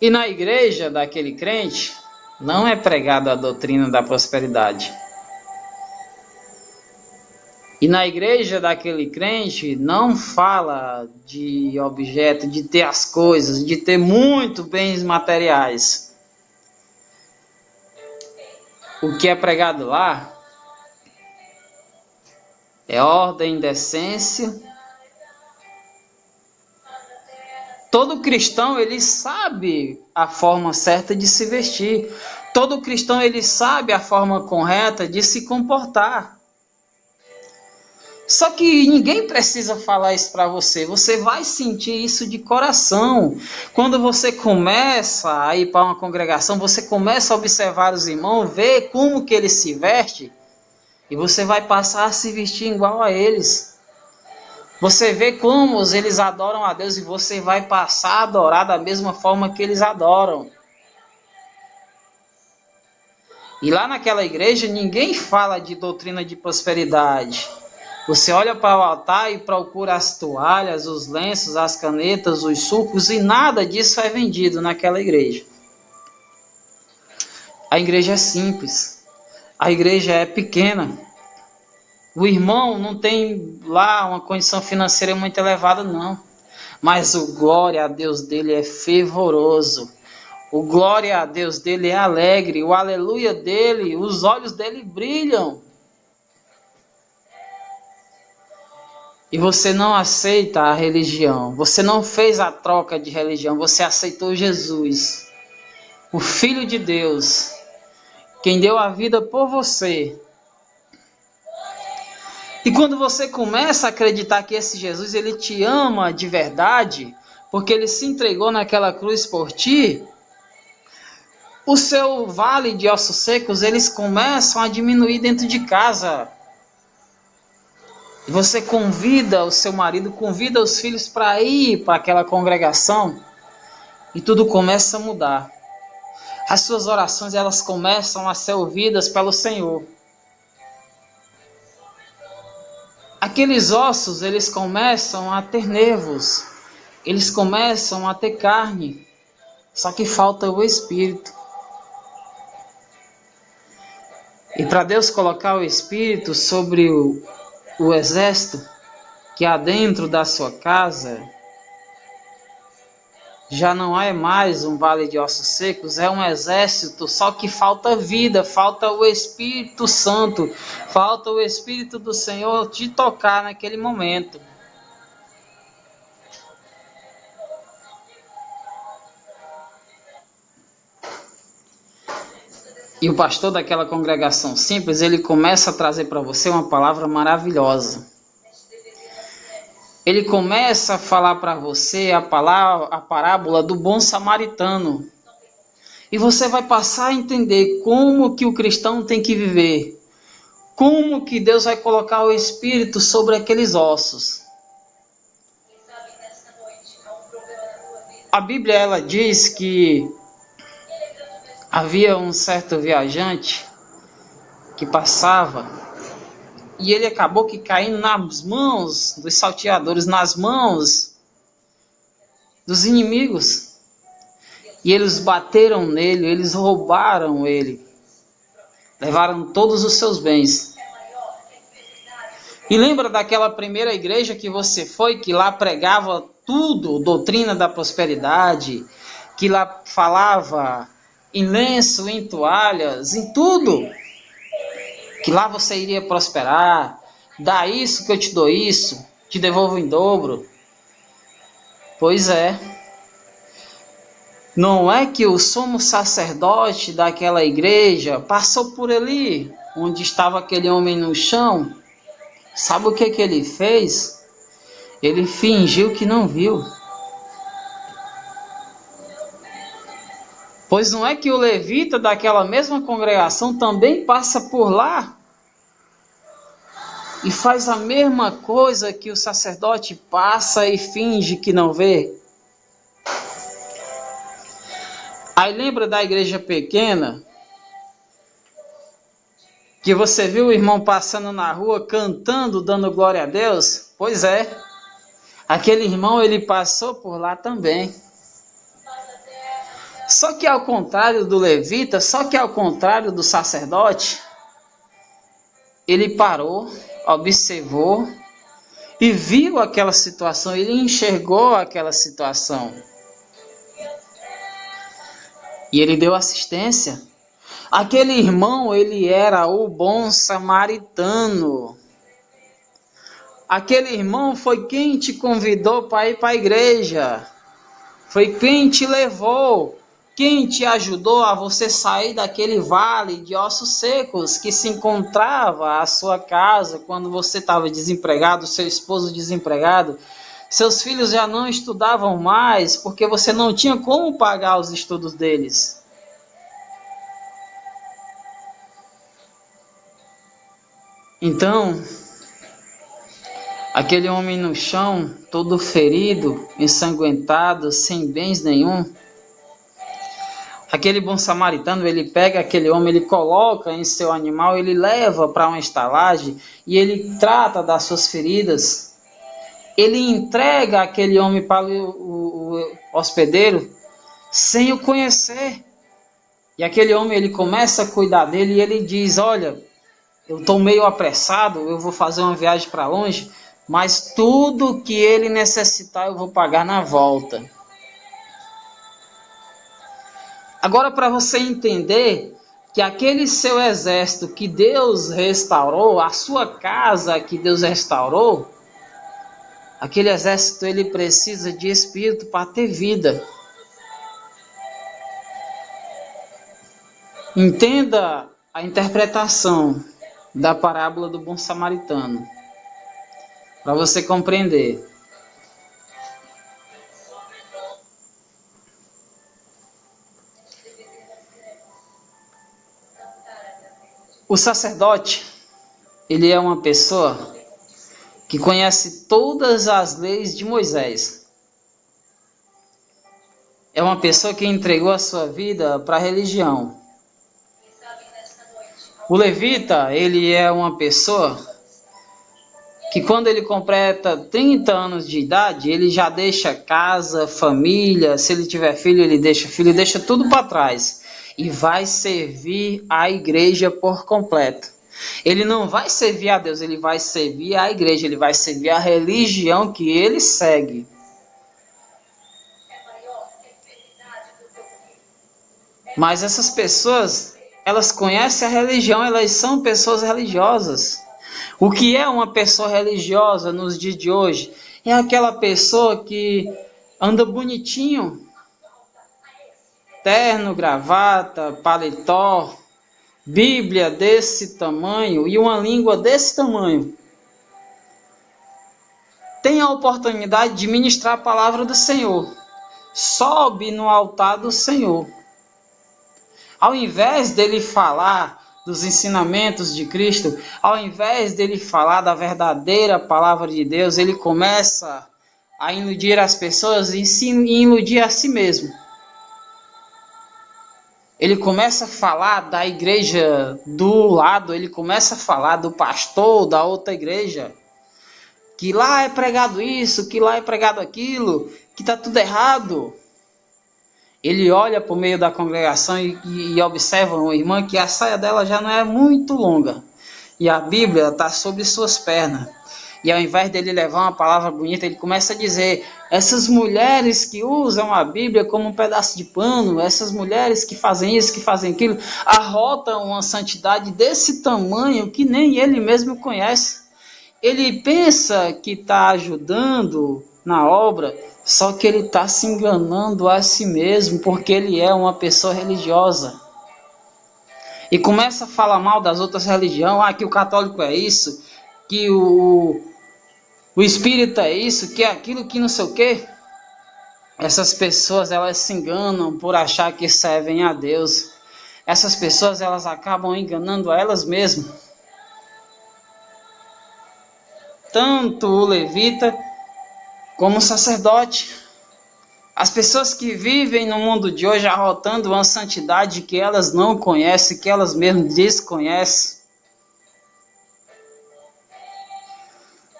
E na igreja daquele crente, não é pregada a doutrina da prosperidade. E na igreja daquele crente não fala de objeto, de ter as coisas, de ter muitos bens materiais. O que é pregado lá é ordem, decência. Todo cristão, ele sabe a forma certa de se vestir. Todo cristão, ele sabe a forma correta de se comportar. Só que ninguém precisa falar isso para você. Você vai sentir isso de coração. Quando você começa a ir para uma congregação, você começa a observar os irmãos, ver como que eles se vestem, e você vai passar a se vestir igual a eles. Você vê como eles adoram a Deus e você vai passar a adorar da mesma forma que eles adoram. E lá naquela igreja ninguém fala de doutrina de prosperidade. Você olha para o altar e procura as toalhas, os lenços, as canetas, os sucos, e nada disso é vendido naquela igreja. A igreja é simples. A igreja é pequena. O irmão não tem lá uma condição financeira muito elevada, não. Mas o glória a Deus dele é fervoroso. O glória a Deus dele é alegre. O aleluia dele, os olhos dele brilham. E você não aceita a religião. Você não fez a troca de religião. Você aceitou Jesus, o Filho de Deus, quem deu a vida por você. E quando você começa a acreditar que esse Jesus, ele te ama de verdade, porque ele se entregou naquela cruz por ti, o seu vale de ossos secos, eles começam a diminuir dentro de casa. E você convida o seu marido, convida os filhos para ir para aquela congregação, e tudo começa a mudar. As suas orações, elas começam a ser ouvidas pelo Senhor. Aqueles ossos, eles começam a ter nervos, eles começam a ter carne, só que falta o Espírito. E para Deus colocar o Espírito sobre o exército que há dentro da sua casa, já não é mais um vale de ossos secos, é um exército, só que falta vida, falta o Espírito Santo, falta o Espírito do Senhor te tocar naquele momento. E o pastor daquela congregação simples, ele começa a trazer para você uma palavra maravilhosa. Ele começa a falar para você a parábola do bom samaritano. E você vai passar a entender como que o cristão tem que viver. Como que Deus vai colocar o Espírito sobre aqueles ossos. A Bíblia, ela diz que havia um certo viajante que passava e ele acabou que caindo nas mãos dos salteadores, nas mãos dos inimigos. E eles bateram nele, eles roubaram ele, levaram todos os seus bens. E lembra daquela primeira igreja que você foi, que lá pregava tudo, doutrina da prosperidade, que lá falava em lenço, em toalhas, em tudo, que lá você iria prosperar, dá isso que eu te dou isso, te devolvo em dobro. Pois é, não é que o sumo sacerdote daquela igreja passou por ali, onde estava aquele homem no chão? Sabe o que ele fez? Ele fingiu que não viu. Pois não é que o levita daquela mesma congregação também passa por lá, e faz a mesma coisa que o sacerdote passa e finge que não vê. Aí lembra da igreja pequena, que você viu o irmão passando na rua cantando, dando glória a Deus? Pois é, aquele irmão ele passou por lá também. Só que ao contrário do levita, só que ao contrário do sacerdote, ele parou, observou e viu aquela situação, ele enxergou aquela situação. E ele deu assistência. Aquele irmão, ele era o bom samaritano. Aquele irmão foi quem te convidou para ir para a igreja. Foi quem te levou, quem te ajudou a você sair daquele vale de ossos secos que se encontrava à sua casa quando você estava desempregado, seu esposo desempregado. Seus filhos já não estudavam mais porque você não tinha como pagar os estudos deles. Então, aquele homem no chão, todo ferido, ensanguentado, sem bens nenhum, aquele bom samaritano, ele pega aquele homem, ele coloca em seu animal, ele leva para uma estalagem e ele trata das suas feridas. Ele entrega aquele homem para o hospedeiro sem o conhecer. E aquele homem, ele começa a cuidar dele e ele diz, olha, eu estou meio apressado, eu vou fazer uma viagem para longe, mas tudo que ele necessitar eu vou pagar na volta. Agora, para você entender que aquele seu exército que Deus restaurou, a sua casa que Deus restaurou, aquele exército ele precisa de espírito para ter vida. Entenda a interpretação da parábola do bom samaritano, para você compreender. O sacerdote, ele é uma pessoa que conhece todas as leis de Moisés. É uma pessoa que entregou a sua vida para a religião. O levita, ele é uma pessoa que quando ele completa 30 anos de idade, ele já deixa casa, família, se ele tiver filho, ele deixa tudo para trás e vai servir a igreja por completo. Ele não vai servir a Deus, ele vai servir a igreja, ele vai servir a religião que ele segue. Mas essas pessoas, elas conhecem a religião, elas são pessoas religiosas. O que é uma pessoa religiosa nos dias de hoje? É aquela pessoa que anda bonitinho, terno, gravata, paletó, Bíblia desse tamanho e uma língua desse tamanho. Tem a oportunidade de ministrar a palavra do Senhor. Sobe no altar do Senhor. Ao invés dele falar dos ensinamentos de Cristo, ao invés dele falar da verdadeira palavra de Deus, ele começa a iludir as pessoas e iludir a si mesmo. Ele começa a falar da igreja do lado, ele começa a falar do pastor da outra igreja, que lá é pregado isso, que lá é pregado aquilo, que está tudo errado. Ele olha para o meio da congregação e observa uma irmã que a saia dela já não é muito longa. E a Bíblia está sobre suas pernas. E ao invés dele levar uma palavra bonita, ele começa a dizer, essas mulheres que usam a Bíblia como um pedaço de pano, essas mulheres que fazem isso, que fazem aquilo, arrotam uma santidade desse tamanho que nem ele mesmo conhece. Ele pensa que está ajudando na obra, só que ele está se enganando a si mesmo, porque ele é uma pessoa religiosa. E começa a falar mal das outras religiões, que o católico é isso, que o espírita é isso, que é aquilo, que não sei o quê. Essas pessoas, elas se enganam por achar que servem a Deus. Essas pessoas, elas acabam enganando a elas mesmas. tanto o levita como o sacerdote. As pessoas que vivem no mundo de hoje arrotando uma santidade que elas não conhecem, que elas mesmas desconhecem.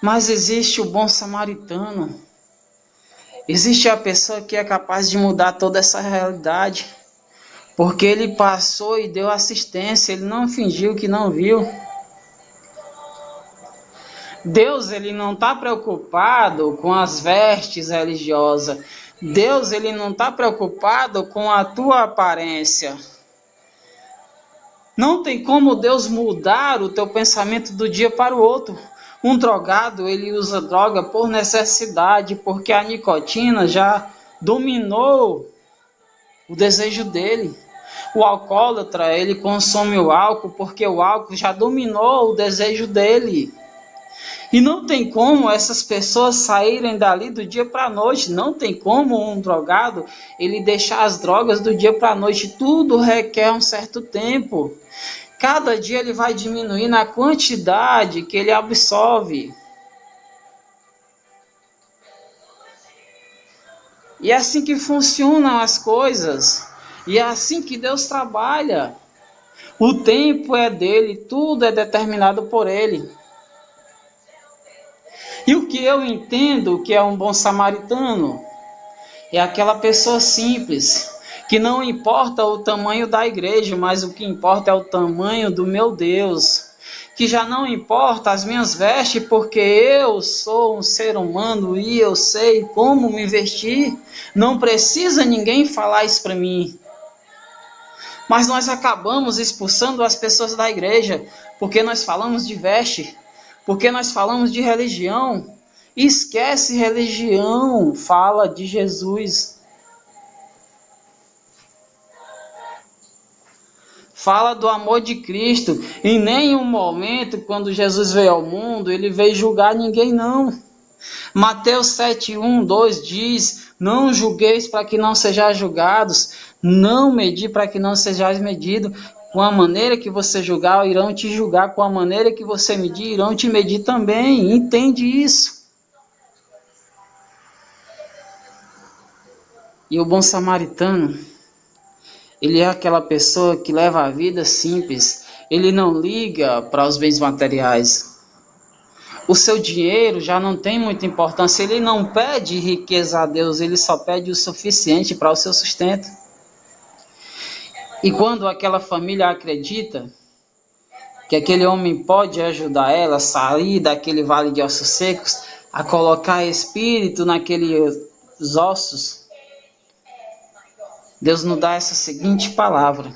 Mas existe o bom samaritano. Existe a pessoa que é capaz de mudar toda essa realidade. Porque ele passou e deu assistência, ele não fingiu que não viu. Deus, ele não está preocupado com as vestes religiosas. Deus, ele não está preocupado com a tua aparência. Não tem como Deus mudar o teu pensamento do dia para o outro. Um drogado, ele usa droga por necessidade, porque a nicotina já dominou o desejo dele. O alcoólatra, ele consome o álcool porque o álcool já dominou o desejo dele. E não tem como essas pessoas saírem dali do dia para a noite. Não tem como um drogado ele deixar as drogas do dia para a noite. Tudo requer um certo tempo. Cada dia ele vai diminuindo a quantidade que ele absorve. E é assim que funcionam as coisas. E é assim que Deus trabalha. O tempo é dele, tudo é determinado por ele. E o que eu entendo que é um bom samaritano é aquela pessoa simples, que não importa o tamanho da igreja, mas o que importa é o tamanho do meu Deus. Que já não importa as minhas vestes, porque eu sou um ser humano e eu sei como me vestir. Não precisa ninguém falar isso para mim. Mas nós acabamos expulsando as pessoas da igreja, porque nós falamos de veste, porque nós falamos de religião. Esquece religião, fala de Jesus. Fala do amor de Cristo. Em nenhum momento, quando Jesus veio ao mundo, ele veio julgar ninguém, não. Mateus 7, 1, 2 diz: não julgueis para que não sejais julgados, não medi para que não sejais medido. Com a maneira que você julgar, irão te julgar. Com a maneira que você medir, irão te medir também. Entende isso? E o bom samaritano, ele é aquela pessoa que leva a vida simples. Ele não liga para os bens materiais. O seu dinheiro já não tem muita importância. Ele não pede riqueza a Deus. Ele só pede o suficiente para o seu sustento. E quando aquela família acredita que aquele homem pode ajudar ela a sair daquele vale de ossos secos, a colocar espírito naqueles ossos, Deus nos dá essa seguinte palavra: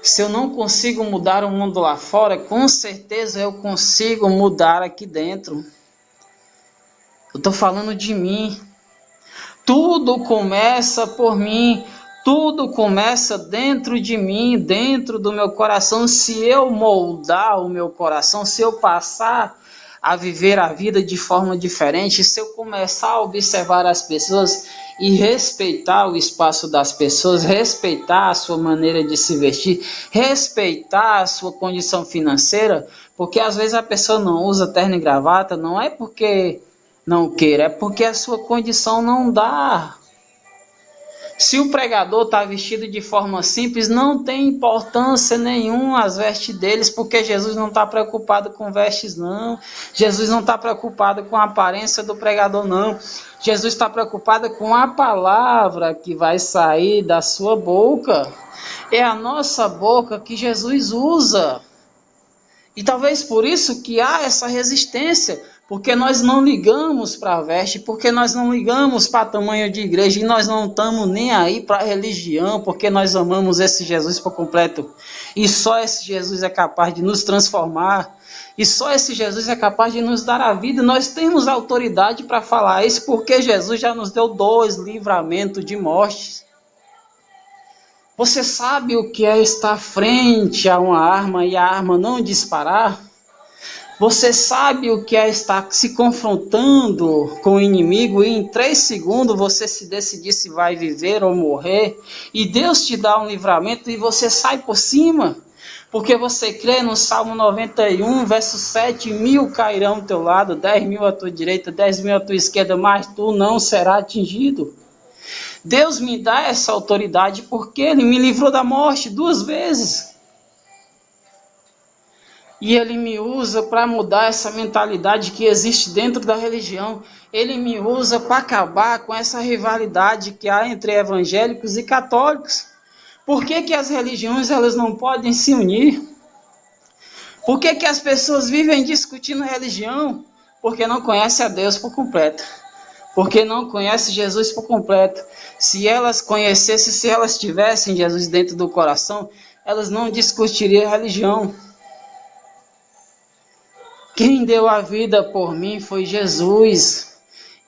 se eu não consigo mudar o mundo lá fora, com certeza eu consigo mudar aqui dentro. Eu estou falando de mim. Tudo começa por mim. Tudo começa dentro de mim, dentro do meu coração. Se eu moldar o meu coração, se eu passar a viver a vida de forma diferente, se eu começar a observar as pessoas e respeitar o espaço das pessoas, respeitar a sua maneira de se vestir, respeitar a sua condição financeira, porque às vezes a pessoa não usa terno e gravata, não é porque não queira, é porque a sua condição não dá. Se o pregador está vestido de forma simples, não tem importância nenhuma as vestes deles, porque Jesus não está preocupado com vestes, não. Jesus não está preocupado com a aparência do pregador, não. Jesus está preocupado com a palavra que vai sair da sua boca. É a nossa boca que Jesus usa. E talvez por isso que há essa resistência, porque nós não ligamos para a veste, porque nós não ligamos para tamanho de igreja, e nós não estamos nem aí para a religião, porque nós amamos esse Jesus por completo. E só esse Jesus é capaz de nos transformar, e só esse Jesus é capaz de nos dar a vida. Nós temos autoridade para falar isso, porque Jesus já nos deu 2 livramentos de morte. Você sabe o que é estar frente a uma arma e a arma não disparar? Você sabe o que é estar se confrontando com o inimigo e em 3 segundos você se decidir se vai viver ou morrer? E Deus te dá um livramento e você sai por cima? Porque você crê no Salmo 91, verso 7, 1000 cairão ao teu lado, 10.000 à tua direita, 10.000 à tua esquerda, mas tu não serás atingido. Deus me dá essa autoridade porque Ele me livrou da morte 2 vezes. E Ele me usa para mudar essa mentalidade que existe dentro da religião. Ele me usa para acabar com essa rivalidade que há entre evangélicos e católicos. Por que as religiões elas não podem se unir? Por que as pessoas vivem discutindo religião? Porque não conhecem a Deus por completo. Porque não conhecem Jesus por completo. Se elas conhecessem, se elas tivessem Jesus dentro do coração, elas não discutiriam religião. Quem deu a vida por mim foi Jesus.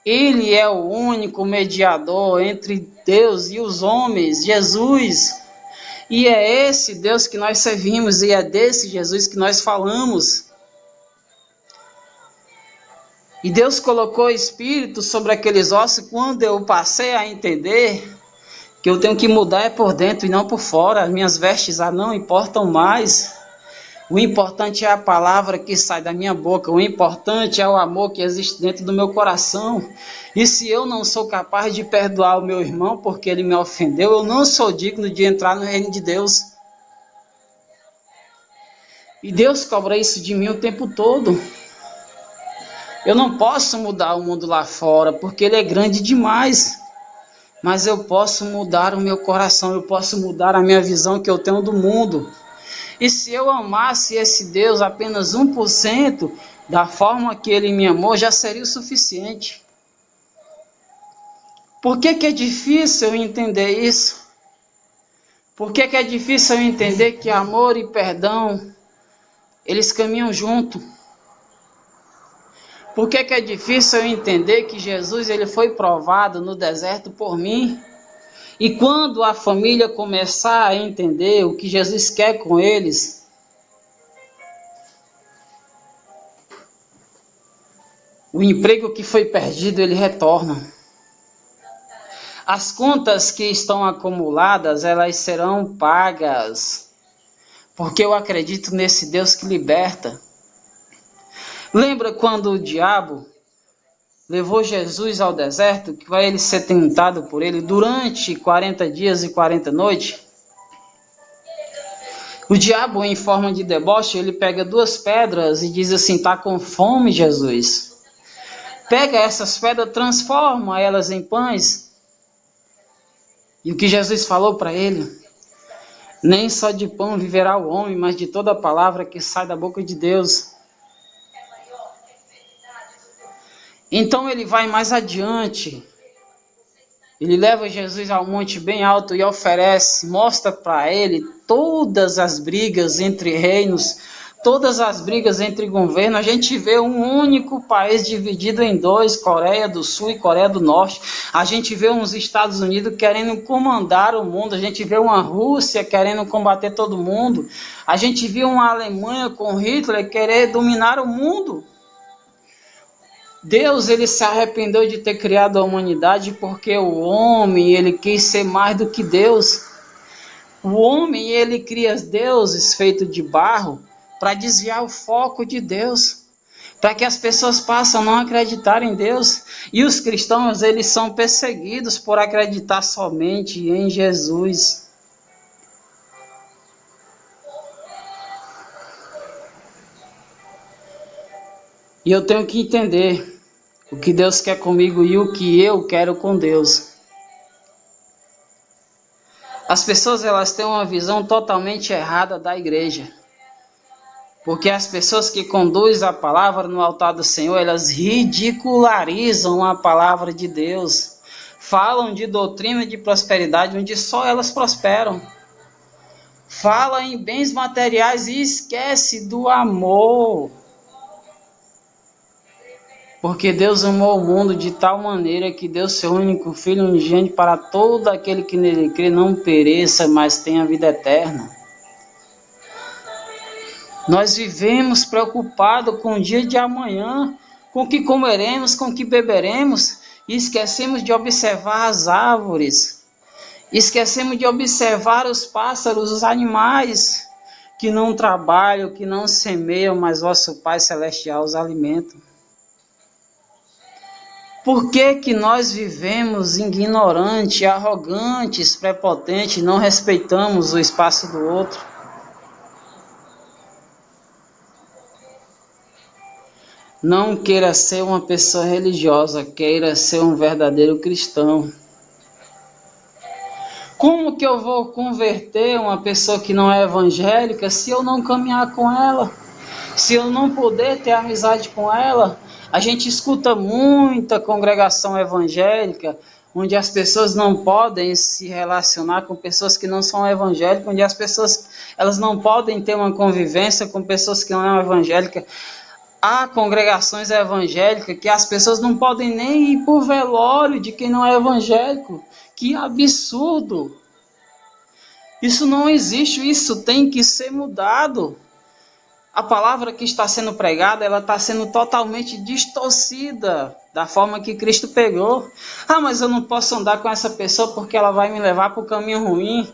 Ele é o único mediador entre Deus e os homens, Jesus. E é esse Deus que nós servimos e é desse Jesus que nós falamos. E Deus colocou espírito sobre aqueles ossos quando eu passei a entender que eu tenho que mudar é por dentro e não por fora. As minhas vestes não importam mais. O importante é a palavra que sai da minha boca. O importante é o amor que existe dentro do meu coração. E se eu não sou capaz de perdoar o meu irmão porque ele me ofendeu, eu não sou digno de entrar no reino de Deus. E Deus cobra isso de mim o tempo todo. Eu não posso mudar o mundo lá fora porque ele é grande demais. Mas eu posso mudar o meu coração, eu posso mudar a minha visão que eu tenho do mundo. E se eu amasse esse Deus apenas 1% da forma que Ele me amou, já seria o suficiente. Por que é difícil eu entender isso? Por que é difícil eu entender que amor e perdão, eles caminham junto? Por que é difícil eu entender que Jesus ele foi provado no deserto por mim? E quando a família começar a entender o que Jesus quer com eles, o emprego que foi perdido, ele retorna. As contas que estão acumuladas, elas serão pagas. Porque eu acredito nesse Deus que liberta. Lembra quando o diabo levou Jesus ao deserto, que vai ele ser tentado por ele durante 40 dias e 40 noites. O diabo, em forma de deboche, ele pega 2 pedras e diz assim: tá com fome, Jesus? Pega essas pedras, transforma elas em pães. E o que Jesus falou para ele? Nem só de pão viverá o homem, mas de toda a palavra que sai da boca de Deus. Então ele vai mais adiante, ele leva Jesus ao monte bem alto e oferece, mostra para ele todas as brigas entre reinos, todas as brigas entre governos. A gente vê um único país dividido em 2, Coreia do Sul e Coreia do Norte. A gente vê uns Estados Unidos querendo comandar o mundo, a gente vê uma Rússia querendo combater todo mundo, a gente vê uma Alemanha com Hitler querer dominar o mundo. Deus ele se arrependeu de ter criado a humanidade porque o homem ele quis ser mais do que Deus. O homem ele cria deuses feitos de barro para desviar o foco de Deus, para que as pessoas passem a não acreditar em Deus. E os cristãos eles são perseguidos por acreditar somente em Jesus. E eu tenho que entender o que Deus quer comigo e o que eu quero com Deus. As pessoas elas têm uma visão totalmente errada da igreja. Porque as pessoas que conduzem a palavra no altar do Senhor, elas ridicularizam a palavra de Deus. Falam de doutrina de prosperidade onde só elas prosperam. Falam em bens materiais e esquece do amor. Porque Deus amou o mundo de tal maneira que deu seu único Filho unigênito para todo aquele que nele crê não pereça, mas tenha vida eterna. Nós vivemos preocupados com o dia de amanhã, com o que comeremos, com o que beberemos, e esquecemos de observar as árvores, esquecemos de observar os pássaros, os animais. que não trabalham, que não semeiam, mas vosso Pai Celestial os alimenta? Por que que nós vivemos ignorantes, arrogantes, prepotentes, não respeitamos o espaço do outro? Não queira ser uma pessoa religiosa, queira ser um verdadeiro cristão. Como que eu vou converter uma pessoa que não é evangélica se eu não caminhar com ela? Se eu não puder ter amizade com ela? A gente escuta muita congregação evangélica, onde as pessoas não podem se relacionar com pessoas que não são evangélicas, onde as pessoas elas não podem ter uma convivência com pessoas que não são evangélicas. Há congregações evangélicas que as pessoas não podem nem ir para o velório de quem não é evangélico. Que absurdo! Isso não existe, isso tem que ser mudado. A palavra que está sendo pregada, ela está sendo totalmente distorcida da forma que Cristo pegou. Ah, mas eu não posso andar com essa pessoa porque ela vai me levar para o caminho ruim.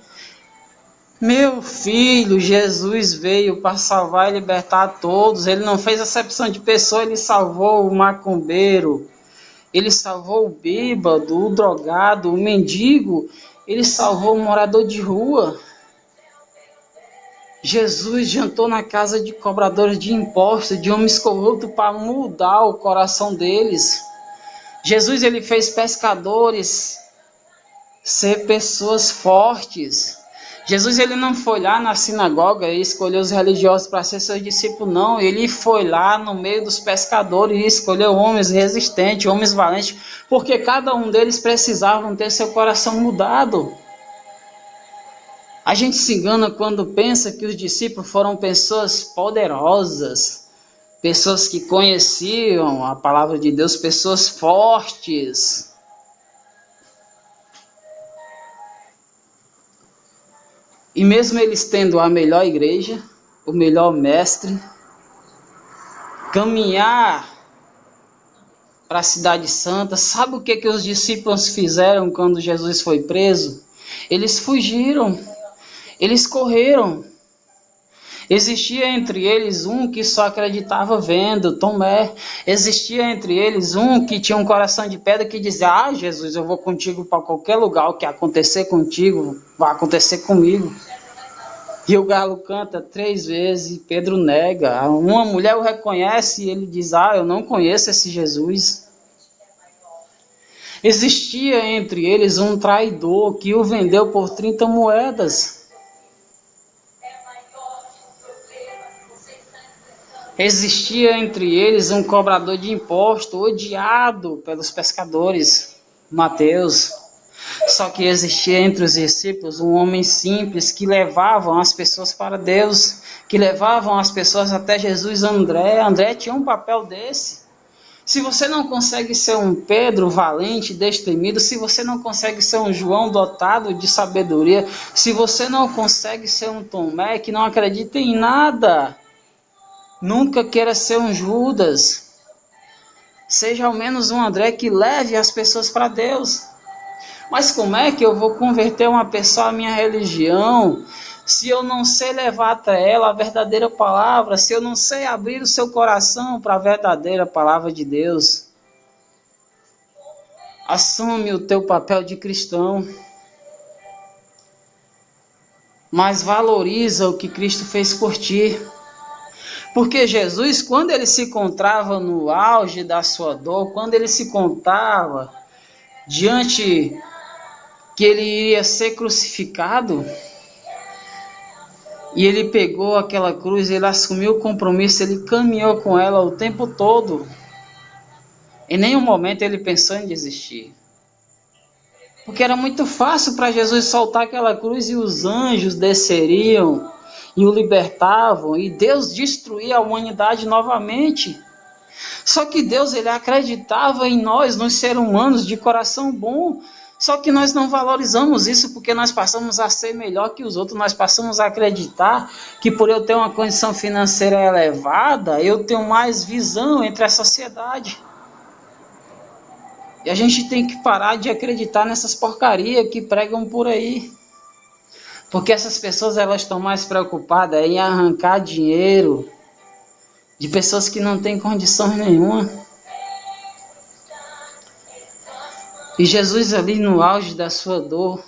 Meu filho, Jesus veio para salvar e libertar a todos. Ele não fez acepção de pessoa, ele salvou o macumbeiro, ele salvou o bêbado, o drogado, o mendigo, ele salvou o morador de rua. Jesus jantou na casa de cobradores de impostos, de homens corruptos, para mudar o coração deles. Jesus ele fez pescadores ser pessoas fortes. Jesus ele não foi lá na sinagoga e escolheu os religiosos para ser seus discípulos, não. Ele foi lá no meio dos pescadores e escolheu homens resistentes, homens valentes, porque cada um deles precisavam ter seu coração mudado. A gente se engana quando pensa que os discípulos foram pessoas poderosas, pessoas que conheciam a palavra de Deus, pessoas fortes. E mesmo eles tendo a melhor igreja, o melhor mestre, caminhar para a cidade santa, sabe o que os discípulos fizeram quando Jesus foi preso? Eles fugiram, eles correram. Existia entre eles um que só acreditava vendo, Tomé. Existia entre eles um que tinha um coração de pedra que dizia: ah, Jesus, eu vou contigo para qualquer lugar, o que acontecer contigo vai acontecer comigo. E o galo canta 3 vezes e Pedro nega. Uma mulher o reconhece e ele diz: ah, eu não conheço esse Jesus. Existia entre eles um traidor que o vendeu por 30 moedas. Existia entre eles um cobrador de imposto, odiado pelos pescadores, Mateus. Só que existia entre os discípulos um homem simples que levavam as pessoas para Deus, que levavam as pessoas até Jesus, André. André tinha um papel desse. Se você não consegue ser um Pedro valente, destemido, se você não consegue ser um João dotado de sabedoria, se você não consegue ser um Tomé que não acredita em nada, nunca queira ser um Judas. Seja ao menos um André que leve as pessoas para Deus. Mas como é que eu vou converter uma pessoa à minha religião se eu não sei levar até ela a verdadeira palavra, se eu não sei abrir o seu coração para a verdadeira palavra de Deus? Assume o teu papel de cristão, mas valoriza o que Cristo fez por ti. Porque Jesus, quando ele se encontrava no auge da sua dor, quando ele se encontrava diante que ele iria ser crucificado, e ele pegou aquela cruz, ele assumiu o compromisso, ele caminhou com ela o tempo todo. Em nenhum momento ele pensou em desistir. Porque era muito fácil para Jesus soltar aquela cruz e os anjos desceriam e o libertavam, e Deus destruía a humanidade novamente. Só que Deus ele acreditava em nós, nos seres humanos de coração bom. Só que nós não valorizamos isso porque nós passamos a ser melhor que os outros. Nós passamos a acreditar que por eu ter uma condição financeira elevada, eu tenho mais visão entre a sociedade. E a gente tem que parar de acreditar nessas porcarias que pregam por aí. Porque essas pessoas elas estão mais preocupadas em arrancar dinheiro de pessoas que não têm condições nenhuma. E Jesus ali no auge da sua dor,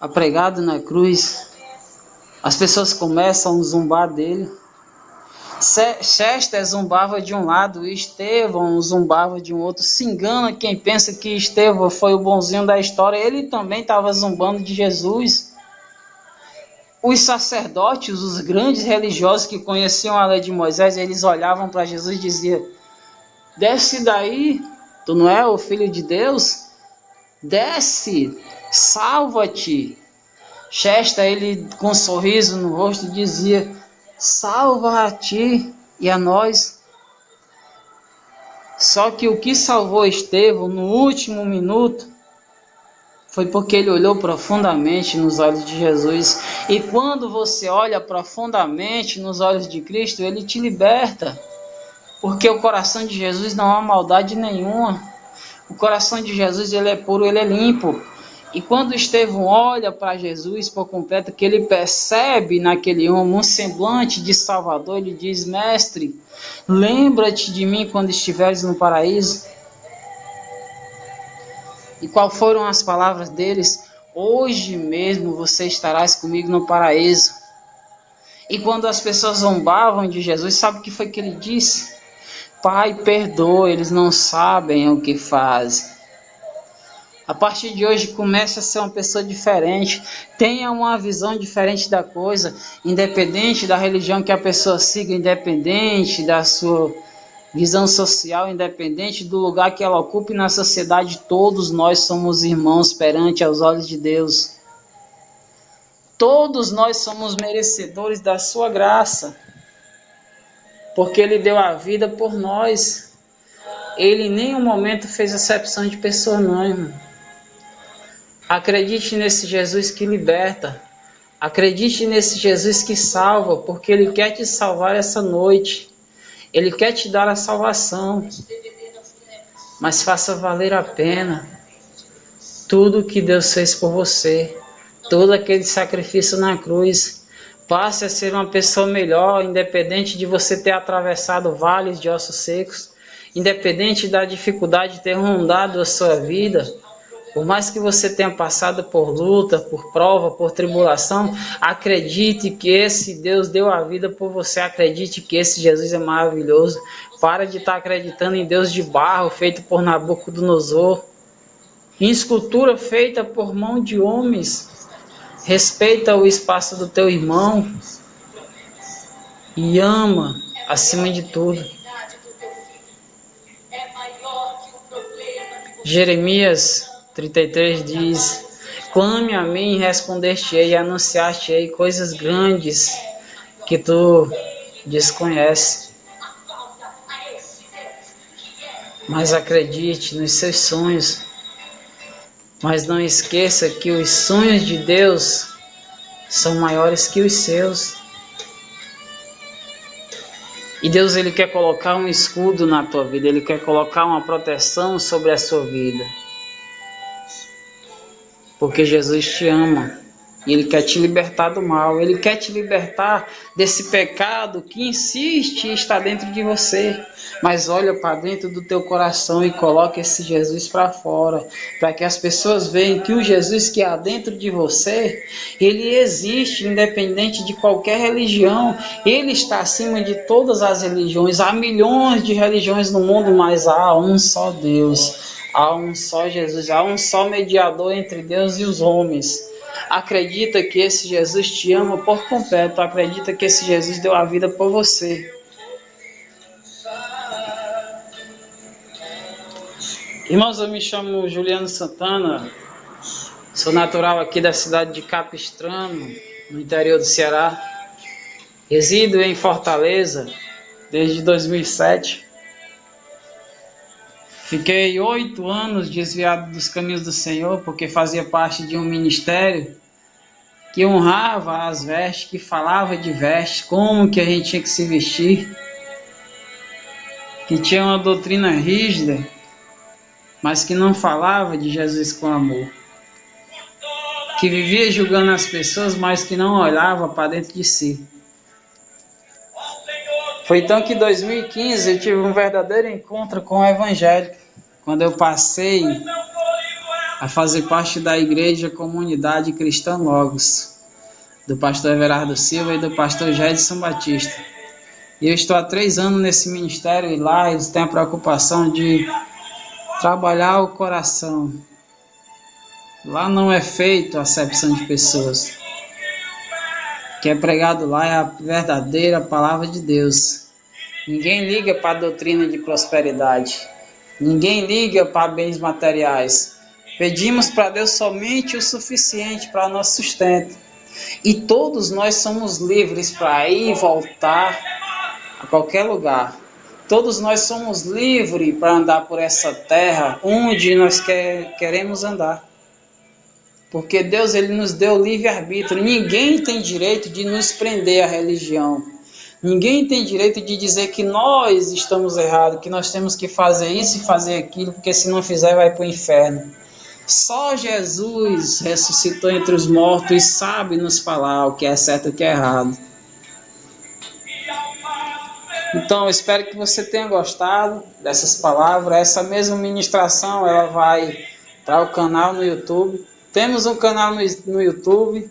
apregado na cruz, as pessoas começam a zombar dele. Chester zombava de um lado e Estevão zombava de um outro. Se engana quem pensa que Estevão foi o bonzinho da história. Ele também estava zombando de Jesus. Os sacerdotes, os grandes religiosos que conheciam a lei de Moisés, eles olhavam para Jesus e diziam: desce daí, tu não é o filho de Deus? Desce, salva-te. Chester, ele com um sorriso no rosto dizia: salva a ti e a nós. Só que o que salvou Estevão no último minuto foi porque ele olhou profundamente nos olhos de Jesus. E quando você olha profundamente nos olhos de Cristo, ele te liberta. Porque o coração de Jesus não há maldade nenhuma. O coração de Jesus ele é puro, ele é limpo. E quando Estevão olha para Jesus por completo, que ele percebe naquele homem um semblante de Salvador, ele diz: mestre, lembra-te de mim quando estiveres no paraíso. E qual foram as palavras deles? Hoje mesmo você estarás comigo no paraíso. E quando as pessoas zombavam de Jesus, sabe o que foi que ele disse? Pai, perdoa, eles não sabem o que fazem. A partir de hoje comece a ser uma pessoa diferente, tenha uma visão diferente da coisa, independente da religião que a pessoa siga, independente da sua visão social, independente do lugar que ela ocupe na sociedade, todos nós somos irmãos perante aos olhos de Deus. Todos nós somos merecedores da sua graça, porque Ele deu a vida por nós. Ele em nenhum momento fez acepção de pessoa não, irmão. Acredite nesse Jesus que liberta. Acredite nesse Jesus que salva, porque Ele quer te salvar essa noite. Ele quer te dar a salvação. Mas faça valer a pena tudo que Deus fez por você. Todo aquele sacrifício na cruz. Passe a ser uma pessoa melhor, independente de você ter atravessado vales de ossos secos. Independente da dificuldade de ter rondado a sua vida. Por mais que você tenha passado por luta, por prova, por tribulação, acredite que esse Deus deu a vida por você. Acredite que esse Jesus é maravilhoso. Para de estar acreditando em Deus de barro, feito por Nabucodonosor. Em escultura feita por mão de homens. Respeita o espaço do teu irmão. E ama acima de tudo. Jeremias 33 diz: clame a mim e responder-te-ei, e anunciar-te-ei coisas grandes que tu desconheces. Mas acredite nos seus sonhos. Mas não esqueça que os sonhos de Deus são maiores que os seus. E Deus ele quer colocar um escudo na tua vida. Ele quer colocar uma proteção sobre a sua vida. Porque Jesus te ama. E Ele quer te libertar do mal. Ele quer te libertar desse pecado que insiste em estar dentro de você. Mas olha para dentro do teu coração e coloca esse Jesus para fora. Para que as pessoas vejam que o Jesus que há dentro de você, Ele existe independente de qualquer religião. Ele está acima de todas as religiões. Há milhões de religiões no mundo, mas há um só Deus. Há um só Jesus, há um só mediador entre Deus e os homens. Acredita que esse Jesus te ama por completo. Acredita que esse Jesus deu a vida por você. Irmãos, eu me chamo Juliano Santana. Sou natural aqui da cidade de Capistrano, no interior do Ceará. Resido em Fortaleza desde 2007. Fiquei 8 anos desviado dos caminhos do Senhor, porque fazia parte de um ministério que honrava as vestes, que falava de vestes, como que a gente tinha que se vestir, que tinha uma doutrina rígida, mas que não falava de Jesus com amor. que vivia julgando as pessoas, mas que não olhava para dentro de si. Foi então que em 2015 eu tive um verdadeiro encontro com o Evangelho, quando eu passei a fazer parte da Igreja Comunidade Cristã Logos, do pastor Everardo Silva e do pastor Gedson Batista. E eu estou há 3 anos nesse ministério, e lá eles têm a preocupação de trabalhar o coração. Lá não é feito acepção de pessoas. O que é pregado lá é a verdadeira palavra de Deus. Ninguém liga para a doutrina de prosperidade. Ninguém liga para bens materiais. Pedimos para Deus somente o suficiente para nosso sustento. E todos nós somos livres para ir e voltar a qualquer lugar. Todos nós somos livres para andar por essa terra onde nós queremos andar. Porque Deus ele nos deu livre-arbítrio. Ninguém tem direito de nos prender à religião. Ninguém tem direito de dizer que nós estamos errados, que nós temos que fazer isso e fazer aquilo, porque se não fizer vai para o inferno. Só Jesus ressuscitou entre os mortos e sabe nos falar o que é certo e o que é errado. Então, eu espero que você tenha gostado dessas palavras. Essa mesma ministração ela vai para o canal no YouTube. Temos um canal no YouTube,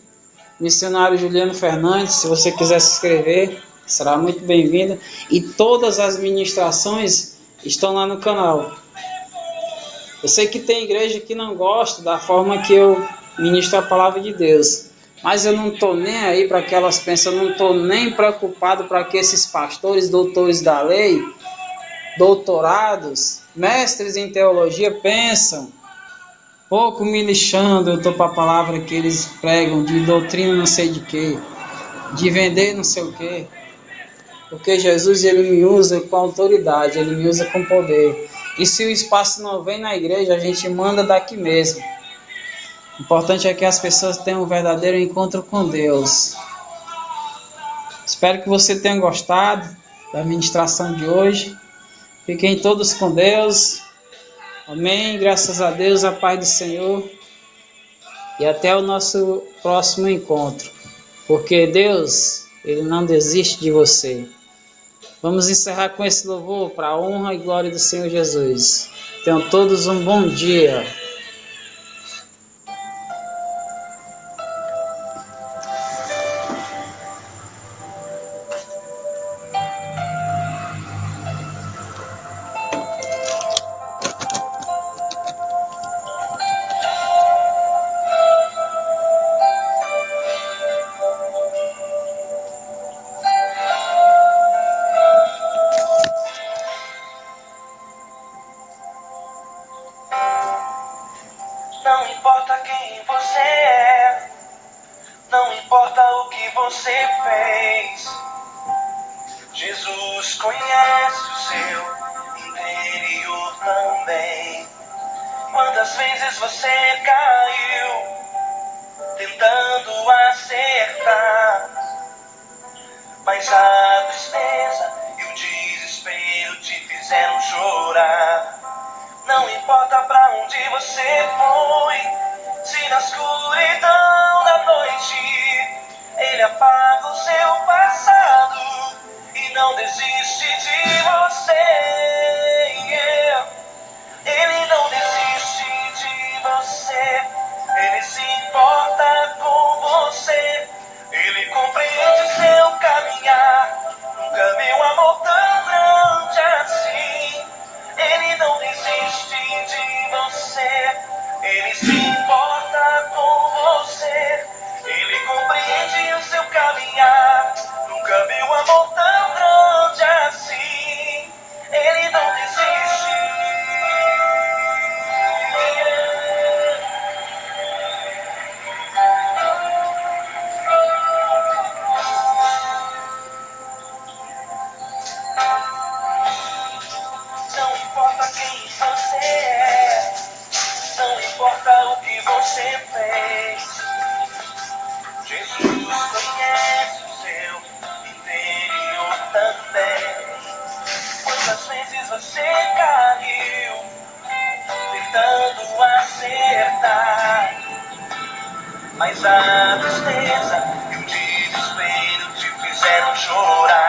Missionário Juliano Fernandes. Se você quiser se inscrever, será muito bem-vindo. E todas as ministrações estão lá no canal. Eu sei que tem igreja que não gosta da forma que eu ministro a palavra de Deus. Mas eu não estou nem aí para que elas pensem, eu não estou nem preocupado para que esses pastores, doutores da lei, doutorados, mestres em teologia pensam. Pouco me lixando, eu estou para a palavra que eles pregam, de doutrina não sei de quê, de vender não sei o quê. Porque Jesus ele me usa com autoridade, ele me usa com poder. E se o espaço não vem na igreja, a gente manda daqui mesmo. O importante é que as pessoas tenham um verdadeiro encontro com Deus. Espero que você tenha gostado da ministração de hoje. Fiquem todos com Deus. Amém. Graças a Deus, a paz do Senhor. E até o nosso próximo encontro. Porque Deus, ele não desiste de você. Vamos encerrar com esse louvor para a honra e glória do Senhor Jesus. Tenham todos um bom dia. Não importa quem você é, não importa o que você fez. Jesus conhece o seu interior também. Quantas vezes você caiu tentando acertar, mas a tristeza e o desespero te fizeram chorar. Não importa pra onde você foi, se na escuridão da noite ele apaga o seu passado e não desiste de você. Ele não desiste de você, ele se importa com você, ele compreende seu caminhar. Nunca vi um amor tão grande assim. Ele não desiste de você, ele se importa com você, ele compreende o seu caminhar. Nunca vi um amor tão grande assim. Ele não desiste. Não importa quem você é, não importa o que você fez. Jesus conhece o seu interior também. Quantas vezes você caiu tentando acertar, mas a tristeza e o desespero te fizeram chorar.